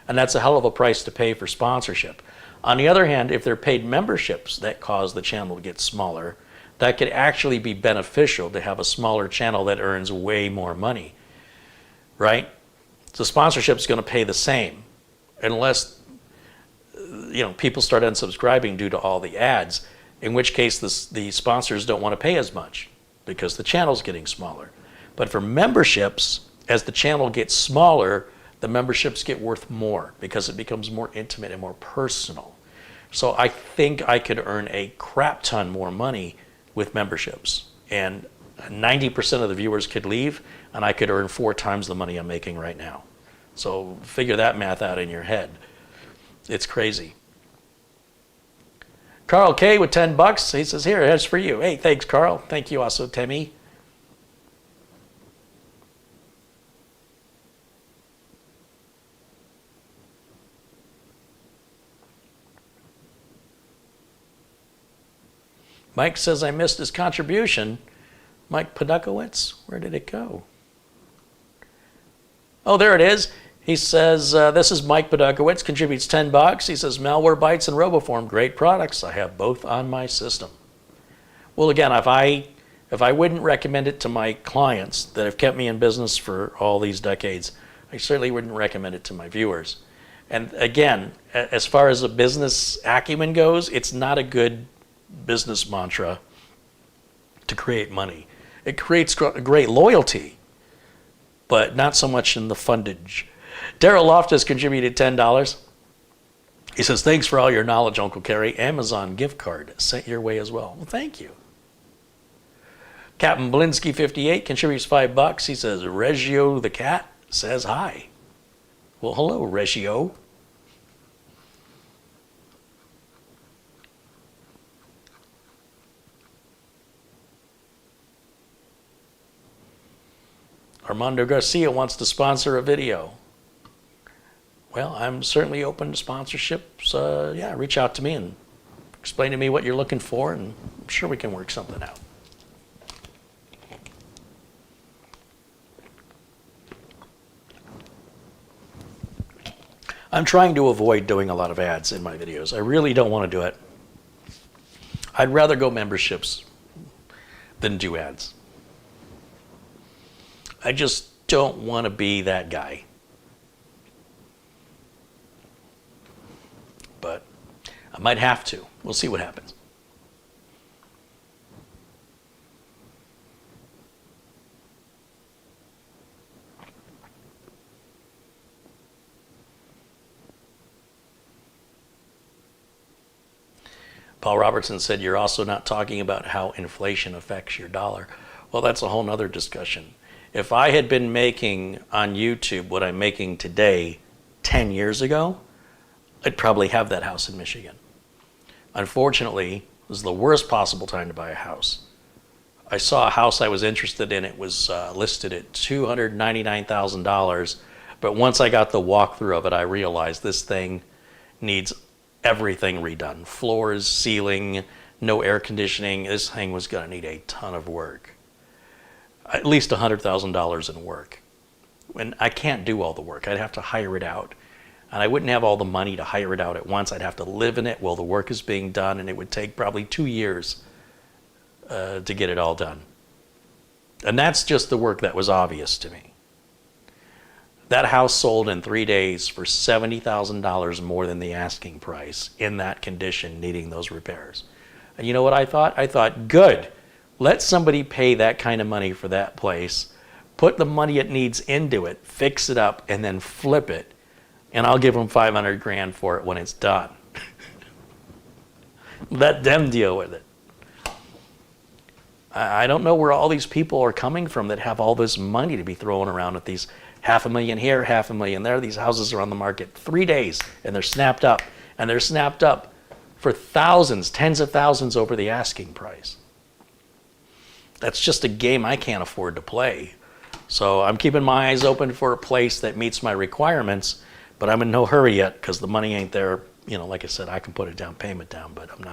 And that's a hell of a price to pay for sponsorship. On the other hand, if they're paid memberships that cause the channel to get smaller, that could actually be beneficial to have a smaller channel that earns way more money, right? So sponsorship is going to pay the same unless people start unsubscribing due to all the ads, in which case the sponsors don't want to pay as much because the channel's getting smaller. But for memberships, as the channel gets smaller, the memberships get worth more because it becomes more intimate and more personal. So I think I could earn a crap ton more money with memberships, and 90% of the viewers could leave and I could earn 4 times the money I'm making right now. So figure that math out in your head. It's crazy. Carl K with $10. He says, here, here's for you. Hey, thanks, Carl. Thank you also, Temi. Mike says, I missed his contribution. Mike Podukowitz, where did it go? Oh, there it is. He says, this is Mike Podukowitz, contributes $10. He says, Malwarebytes and RoboForm, great products. I have both on my system. Well, again, if I wouldn't recommend it to my clients that have kept me in business for all these decades, I certainly wouldn't recommend it to my viewers. And again, as far as a business acumen goes, it's not a good business mantra to create money. It creates great loyalty, but not so much in the fundage. Daryl Loftus contributed $10. He says, thanks for all your knowledge, Uncle Kerry. Amazon gift card sent your way as well. Well, thank you. Captain Blinsky 58 contributes $5. He says, Reggio the cat says hi. Well, hello, Reggio. Armando Garcia wants to sponsor a video. Well, I'm certainly open to sponsorships. Yeah, reach out to me and explain to me what you're looking for, and I'm sure we can work something out. I'm trying to avoid doing a lot of ads in my videos. I really don't want to do it. I'd rather go memberships than do ads. I just don't want to be that guy. But I might have to. We'll see what happens. Paul Robertson said, you're also not talking about how inflation affects your dollar. Well, that's a whole nother discussion. If I had been making on YouTube what I'm making today 10 years ago, I'd probably have that house in Michigan. Unfortunately, it was the worst possible time to buy a house. I saw a house I was interested in. It was listed at $299,000. But once I got the walkthrough of it, I realized this thing needs everything redone. Floors, ceiling, no air conditioning. This thing was going to need a ton of work. At least $100,000 in work. And I can't do all the work. I'd have to hire it out. And I wouldn't have all the money to hire it out at once. I'd have to live in it while the work is being done, and it would take probably 2 years to get it all done. And that's just the work that was obvious to me. That house sold in 3 days for $70,000 more than the asking price in that condition, needing those repairs. And you know what I thought? I thought, good. Let somebody pay that kind of money for that place, put the money it needs into it, fix it up, and then flip it, and I'll give them $500,000 for it when it's done. Let them deal with it. I don't know where all these people are coming from that have all this money to be throwing around with these $500,000 here, $500,000 there. These houses are on the market 3 days, and they're snapped up. And they're snapped up for thousands, tens of thousands over the asking price. That's just a game I can't afford to play. So I'm keeping my eyes open for a place that meets my requirements, but I'm in no hurry yet because the money ain't there. You know, like I said, I can put a down payment down, but I'm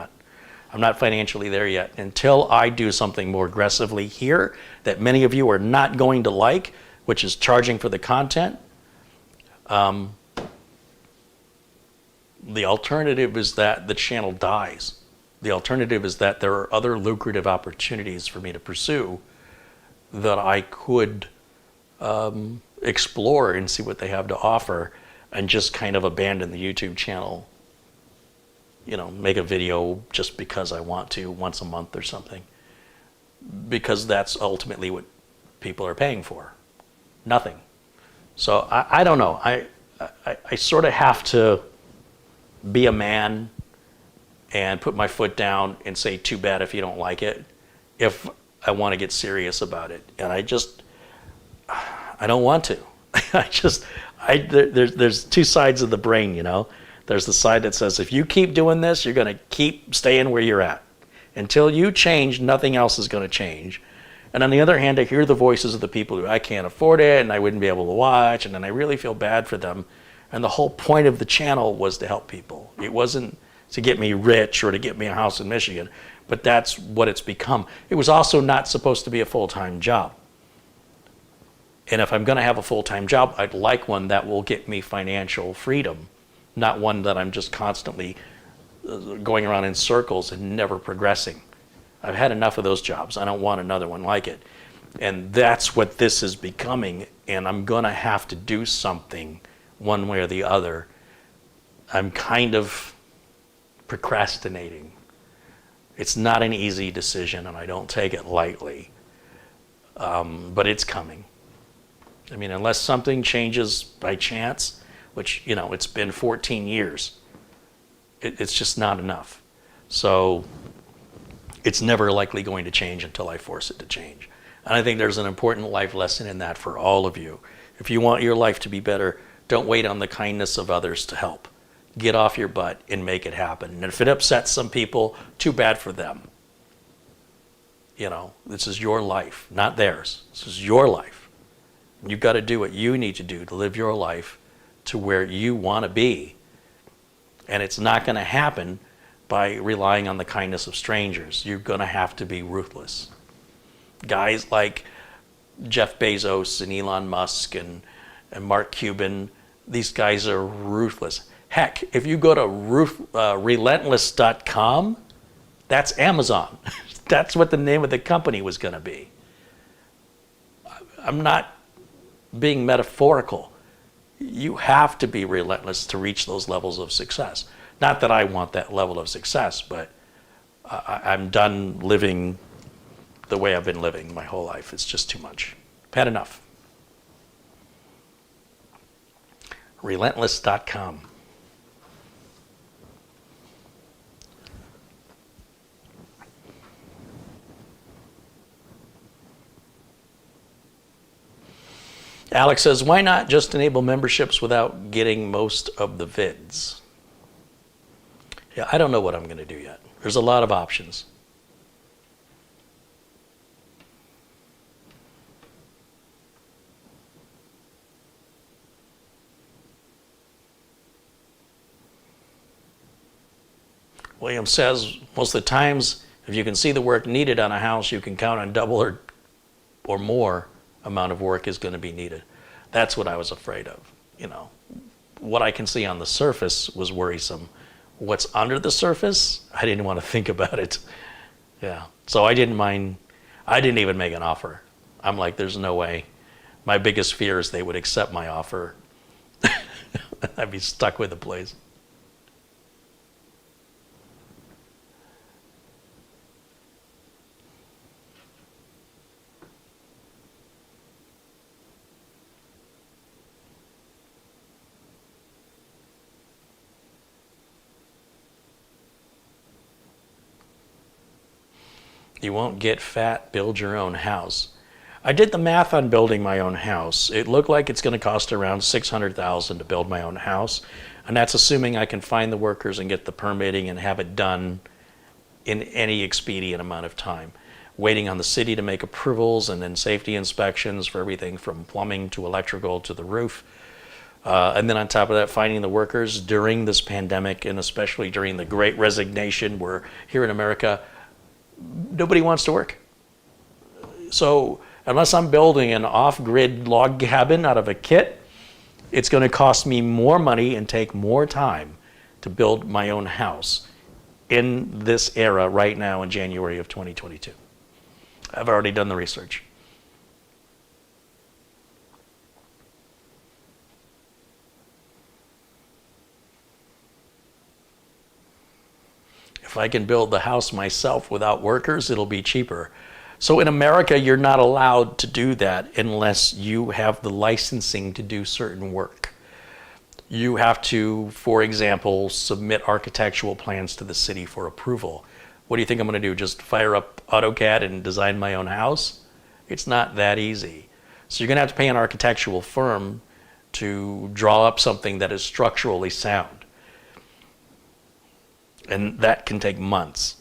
I'm not financially there yet. Until I do something more aggressively here that many of you are not going to like, which is charging for the content, the alternative is that the channel dies. The alternative is that there are other lucrative opportunities for me to pursue that I could explore and see what they have to offer, and just kind of abandon the YouTube channel. You know, make a video just because I want to once a month or something. Because that's ultimately what people are paying for. Nothing. So I don't know. I sort of have to be a man and put my foot down and say, too bad if you don't like it, if I want to get serious about it. And I don't want to. There's two sides of the brain, you know. There's the side that says, if you keep doing this, you're going to keep staying where you're at. Until you change, nothing else is going to change. And on the other hand, I hear the voices of the people who, I can't afford it and I wouldn't be able to watch, and then I really feel bad for them. And the whole point of the channel was to help people. It wasn't to get me rich or to get me a house in Michigan, but that's what it's become. It was also not supposed to be a full-time job. And if I'm going to have a full-time job, I'd like one that will get me financial freedom, not one that I'm just constantly going around in circles and never progressing. I've had enough of those jobs. I don't want another one like it. And that's what this is becoming, and I'm going to have to do something one way or the other. I'm kind of procrastinating. It's not an easy decision, and I don't take it lightly, but it's coming. I mean, unless something changes by chance, which, you know, it's been 14 years, it's just not enough. So it's never likely going to change until I force it to change. And I think there's an important life lesson in that for all of you. If you want your life to be better, don't wait on the kindness of others to help. Get off your butt and make it happen. And if it upsets some people, too bad for them. You know, this is your life, not theirs. This is your life. You've got to do what you need to do to live your life to where you want to be. And it's not going to happen by relying on the kindness of strangers. You're going to have to be ruthless. Guys like Jeff Bezos and Elon Musk and Mark Cuban, these guys are ruthless. Heck, if you go to relentless.com, that's Amazon. That's what the name of the company was going to be. I'm not being metaphorical. You have to be relentless to reach those levels of success. Not that I want that level of success, but I'm done living the way I've been living my whole life. It's just too much. I've had enough. Relentless.com. Alex says, why not just enable memberships without getting most of the vids? Yeah, I don't know what I'm going to do yet. There's a lot of options. William says, most of the times, if you can see the work needed on a house, you can count on double or more amount of work is going to be needed. That's what I was afraid of. You know, what I can see on the surface was worrisome. What's under the surface, I didn't want to think about it. Yeah, so I didn't mind. I didn't even make an offer. I'm like, there's no way. My biggest fear is they would accept my offer. I'd be stuck with the place. You won't get fat, build your own house. I did the math on building my own house. It looked like it's going to cost around $600,000 to build my own house, and that's assuming I can find the workers and get the permitting and have it done in any expedient amount of time. Waiting on the city to make approvals and then safety inspections for everything from plumbing to electrical to the roof. And then on top of that, finding the workers during this pandemic, and especially during the Great Resignation, where here in America, nobody wants to work. So unless I'm building an off-grid log cabin out of a kit, it's going to cost me more money and take more time to build my own house in this era right now in January of 2022. I've already done the research. If I can build the house myself without workers, it'll be cheaper. So in America, you're not allowed to do that unless you have the licensing to do certain work. You have to, for example, submit architectural plans to the city for approval. What do you think I'm going to do? Just fire up AutoCAD and design my own house? It's not that easy. So you're going to have to pay an architectural firm to draw up something that is structurally sound. And that can take months.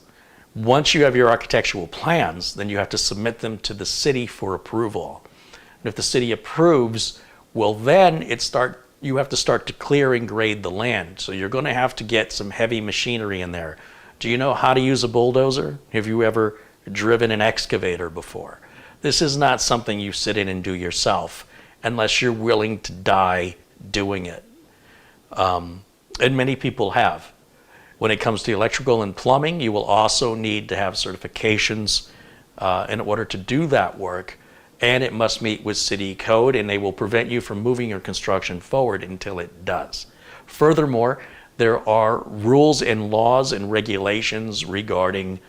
Once you have your architectural plans, then you have to submit them to the city for approval. And if the city approves, well, then you have to start to clear and grade the land. So you're going to have to get some heavy machinery in there. Do you know how to use a bulldozer? Have you ever driven an excavator before? This is not something you sit in and do yourself unless you're willing to die doing it. And many people have. When it comes to electrical and plumbing, you will also need to have certifications in order to do that work, and it must meet with city code, and they will prevent you from moving your construction forward until it does. Furthermore, there are rules and laws and regulations regarding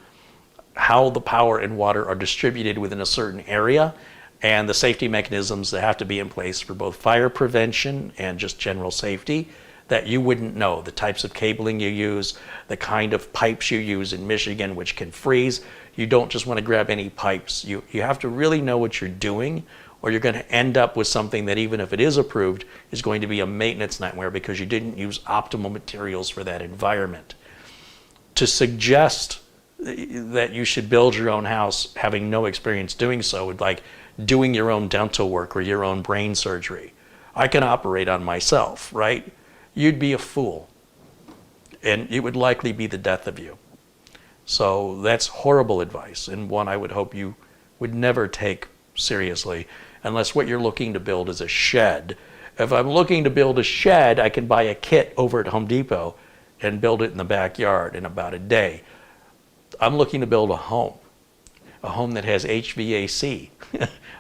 how the power and water are distributed within a certain area, and the safety mechanisms that have to be in place for both fire prevention and just general safety that you wouldn't know. The types of cabling you use, the kind of pipes you use in Michigan, which can freeze. You don't just want to grab any pipes. You have to really know what you're doing, or you're going to end up with something that, even if it is approved, is going to be a maintenance nightmare because you didn't use optimal materials for that environment. To suggest that you should build your own house having no experience doing so would like doing your own dental work or your own brain surgery. I can operate on myself, right? You'd be a fool, and it would likely be the death of you. So that's horrible advice, and one I would hope you would never take seriously unless what you're looking to build is a shed. If I'm looking to build a shed, I can buy a kit over at Home Depot and build it in the backyard in about a day. I'm looking to build a home that has HVAC,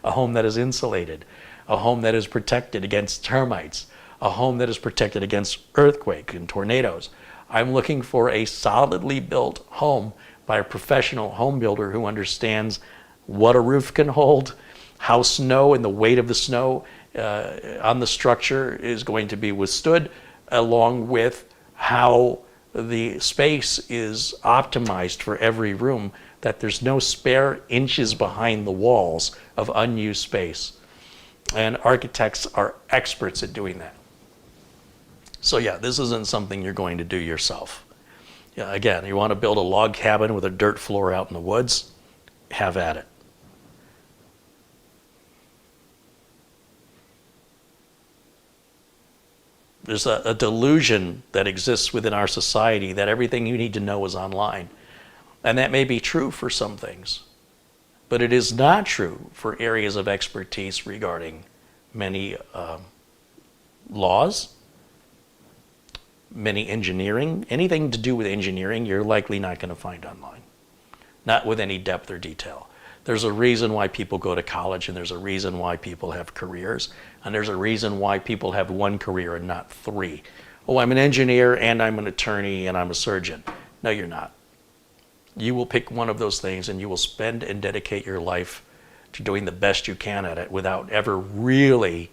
a home that is insulated, a home that is protected against termites, a home that is protected against earthquake and tornadoes. I'm looking for a solidly built home by a professional home builder who understands what a roof can hold, how snow and the weight of the snow on the structure is going to be withstood, along with how the space is optimized for every room, that there's no spare inches behind the walls of unused space. And architects are experts at doing that. So yeah, this isn't something you're going to do yourself. Yeah, again, you want to build a log cabin with a dirt floor out in the woods? Have at it. There's a delusion that exists within our society that everything you need to know is online. And that may be true for some things, but it is not true for areas of expertise regarding many laws, many engineering. Anything to do with engineering, you're likely not going to find online, not with any depth or detail. There's a reason why people go to college, and there's a reason why people have careers, and there's a reason why people have one career and not three. Oh, I'm an engineer, and I'm an attorney, and I'm a surgeon. No, you're not. You will pick one of those things, and you will spend and dedicate your life to doing the best you can at it without ever really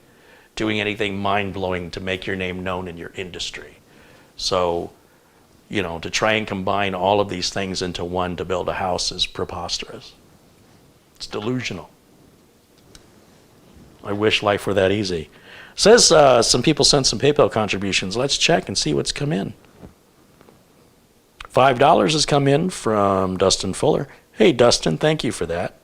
doing anything mind-blowing to make your name known in your industry. So, to try and combine all of these things into one to build a house is preposterous. It's delusional. I wish life were that easy. Says some people sent some PayPal contributions. Let's check and see what's come in. $5 has come in from Dustin Fuller. Hey, Dustin, thank you for that.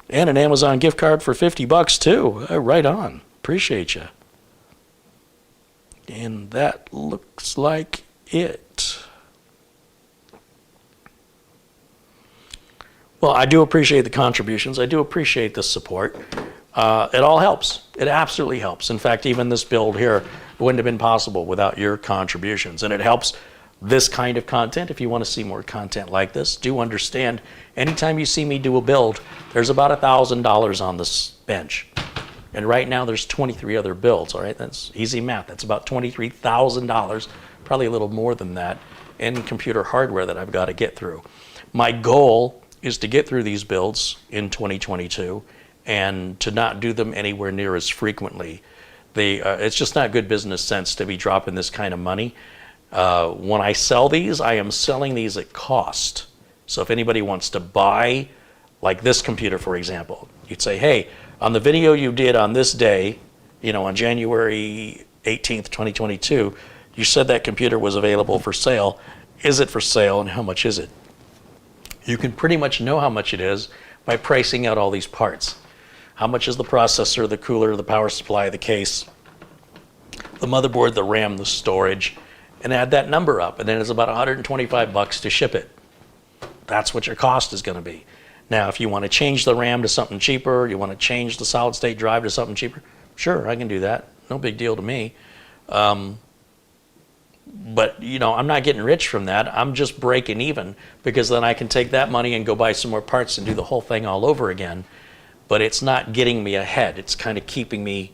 And an Amazon gift card for $50 too. Right on. Appreciate you. And that looks like it. Well, I do appreciate the contributions. I do appreciate the support. It all helps. It absolutely helps. In fact, even this build here wouldn't have been possible without your contributions. And it helps this kind of content. If you want to see more content like this, do understand anytime you see me do a build, there's about $1,000 on this bench. And right now there's 23 other builds, all right? That's easy math. That's about $23,000, probably a little more than that, in computer hardware that I've got to get through. My goal is to get through these builds in 2022 and to not do them anywhere near as frequently. It's just not good business sense to be dropping this kind of money. When I sell these, I am selling these at cost. So if anybody wants to buy, like this computer, for example, you'd say, hey, on the video you did on this day, on January 18th, 2022, you said that computer was available for sale. Is it for sale, and how much is it? You can pretty much know how much it is by pricing out all these parts. How much is the processor, the cooler, the power supply, the case, the motherboard, the RAM, the storage, and add that number up, and then it's about $125 to ship it. That's what your cost is going to be. Now, if you want to change the RAM to something cheaper, you want to change the solid state drive to something cheaper, sure, I can do that. No big deal to me. But, I'm not getting rich from that. I'm just breaking even, because then I can take that money and go buy some more parts and do the whole thing all over again. But it's not getting me ahead. It's kind of keeping me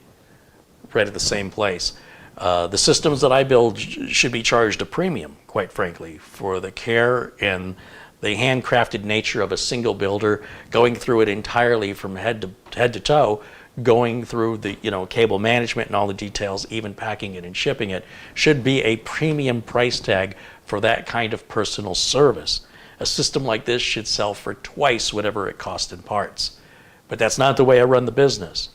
right at the same place. The systems that I build should be charged a premium, quite frankly, for the care and the handcrafted nature of a single builder, going through it entirely from head to toe, going through the cable management and all the details, even packing it and shipping it, should be a premium price tag for that kind of personal service. A system like this should sell for twice whatever it cost in parts. But that's not the way I run the business.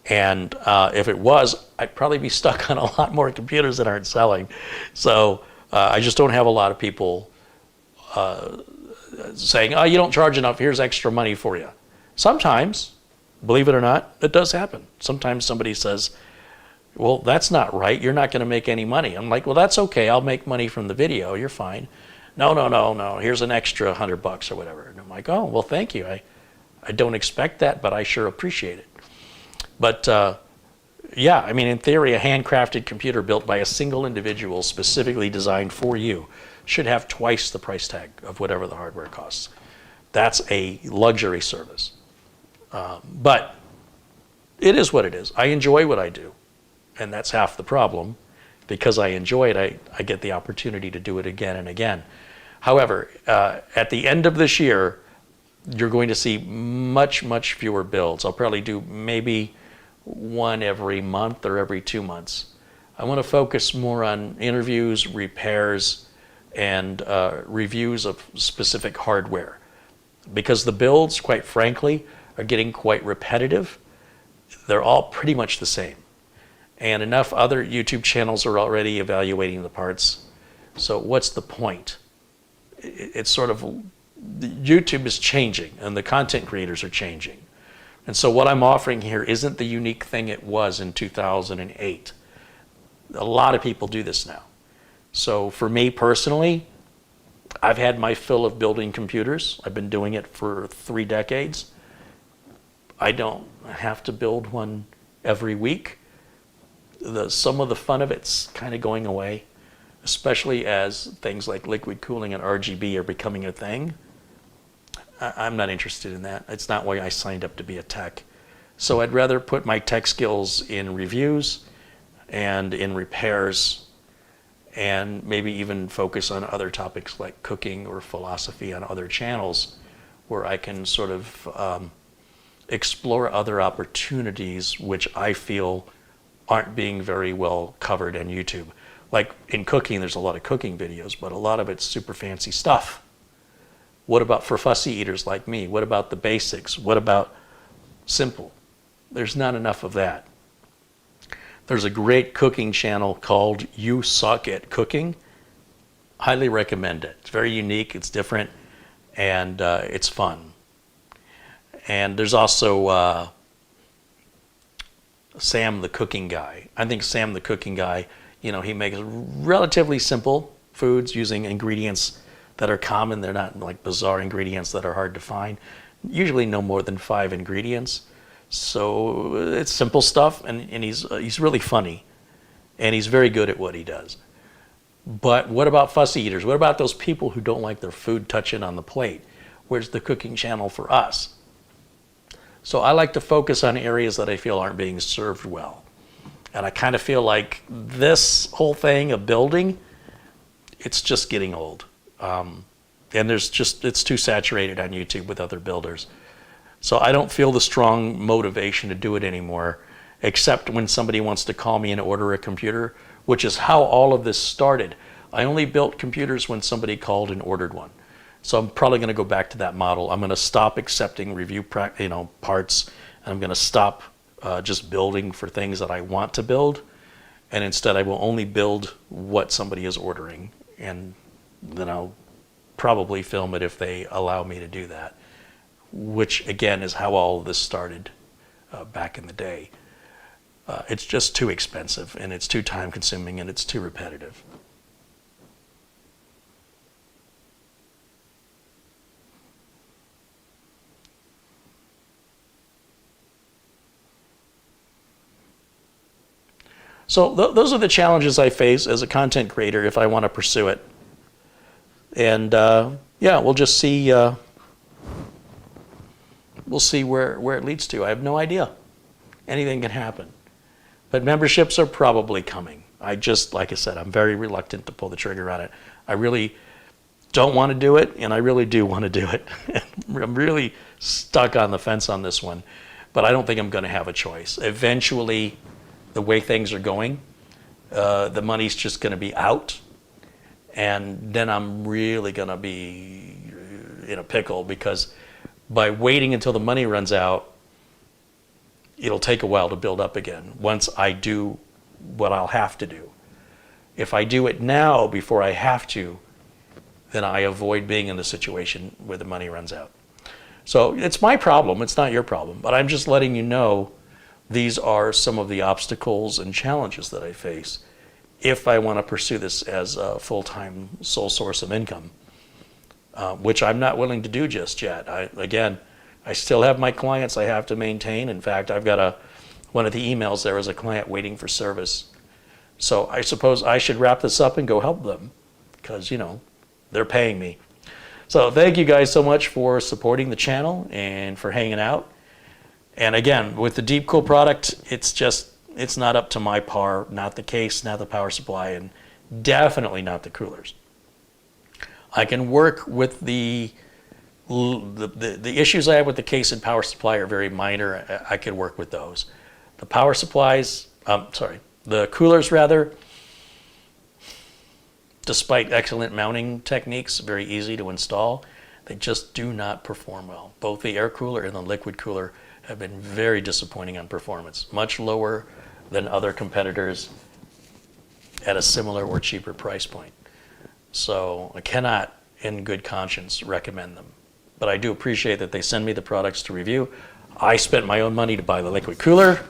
And if it was, I'd probably be stuck on a lot more computers that aren't selling. So I just don't have a lot of people saying, oh, you don't charge enough, here's extra money for you. Sometimes, believe it or not, it does happen. Sometimes somebody says, well, that's not right, you're not going to make any money. I'm like, well, that's okay, I'll make money from the video, you're fine. No, here's an extra $100 or whatever. And I'm like, oh, well, thank you. I don't expect that, but I sure appreciate it. But yeah, I mean, in theory, a handcrafted computer built by a single individual specifically designed for you should have twice the price tag of whatever the hardware costs. That's a luxury service. But it is what it is. I enjoy what I do, and that's half the problem. Because I enjoy it, I get the opportunity to do it again and again. However, at the end of this year, you're going to see much, much fewer builds. I'll probably do maybe one every month or every 2 months. I want to focus more on interviews, repairs, and reviews of specific hardware. Because the builds, quite frankly, are getting quite repetitive. They're all pretty much the same. And enough other YouTube channels are already evaluating the parts. So what's the point? It's sort of, YouTube is changing and the content creators are changing. And so what I'm offering here isn't the unique thing it was in 2008. A lot of people do this now. So for me personally, I've had my fill of building computers. I've been doing it for 3 decades. I don't have to build one every week. Some of the fun of it's kind of going away, especially as things like liquid cooling and RGB are becoming a thing. I'm not interested in that. It's not why I signed up to be a tech. So I'd rather put my tech skills in reviews and in repairs, and maybe even focus on other topics like cooking or philosophy on other channels where I can sort of explore other opportunities which I feel aren't being very well covered on YouTube. Like in cooking, there's a lot of cooking videos, but a lot of it's super fancy stuff. What about for fussy eaters like me? What about the basics? What about simple? There's not enough of that. There's a great cooking channel called You Suck at Cooking. Highly recommend it. It's very unique, it's different, and it's fun. And there's also Sam the cooking guy. I think Sam the cooking guy, you know, he makes relatively simple foods using ingredients that are common. They're not like bizarre ingredients that are hard to find. Usually no more than 5 ingredients. So it's simple stuff, and he's really funny, and he's very good at what he does. But what about fussy eaters? What about those people who don't like their food touching on the plate? Where's the cooking channel for us? So I like to focus on areas that I feel aren't being served well. And I kind of feel like this whole thing of building, it's just getting old. And it's too saturated on YouTube with other builders. So I don't feel the strong motivation to do it anymore, except when somebody wants to call me and order a computer, which is how all of this started. I only built computers when somebody called and ordered one. So I'm probably going to go back to that model. I'm going to stop accepting review parts, and I'm going to stop just building for things that I want to build, and instead I will only build what somebody is ordering, and then I'll probably film it if they allow me to do that, which again is how all of this started back in the day. It's just too expensive, and it's too time consuming, and it's too repetitive. So those are the challenges I face as a content creator if I want to pursue it. And yeah, we'll just see. We'll see where it leads to. I have no idea. Anything can happen. But memberships are probably coming. Like I said, I'm very reluctant to pull the trigger on it. I really don't want to do it, and I really do want to do it. I'm really stuck on the fence on this one, but I don't think I'm going to have a choice. Eventually, the way things are going, the money's just going to be out, and then I'm really going to be in a pickle, because by waiting until the money runs out, it'll take a while to build up again once I do what I'll have to do. If I do it now before I have to, then I avoid being in the situation where the money runs out. So it's my problem, it's not your problem, but I'm just letting you know these are some of the obstacles and challenges that I face if I want to pursue this as a full-time sole source of income, which I'm not willing to do just yet. I still have my clients I have to maintain. In fact, I've got one of the emails there is a client waiting for service. So I suppose I should wrap this up and go help them, because, you know, they're paying me. So thank you guys so much for supporting the channel and for hanging out. And again, with the DeepCool product, it's not up to my par, not the case, not the power supply, and definitely not the coolers. I can work with the issues I have with the case and power supply are very minor. I could work with those. The power supplies, the coolers rather, despite excellent mounting techniques, very easy to install, they just do not perform well. Both the air cooler and the liquid cooler have been very disappointing on performance, much lower than other competitors at a similar or cheaper price point. So I cannot, in good conscience, recommend them. But I do appreciate that they send me the products to review. I spent my own money to buy the liquid cooler.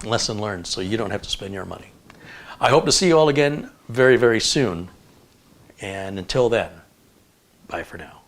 Lesson learned, so you don't have to spend your money. I hope to see you all again very, very soon. And until then, bye for now.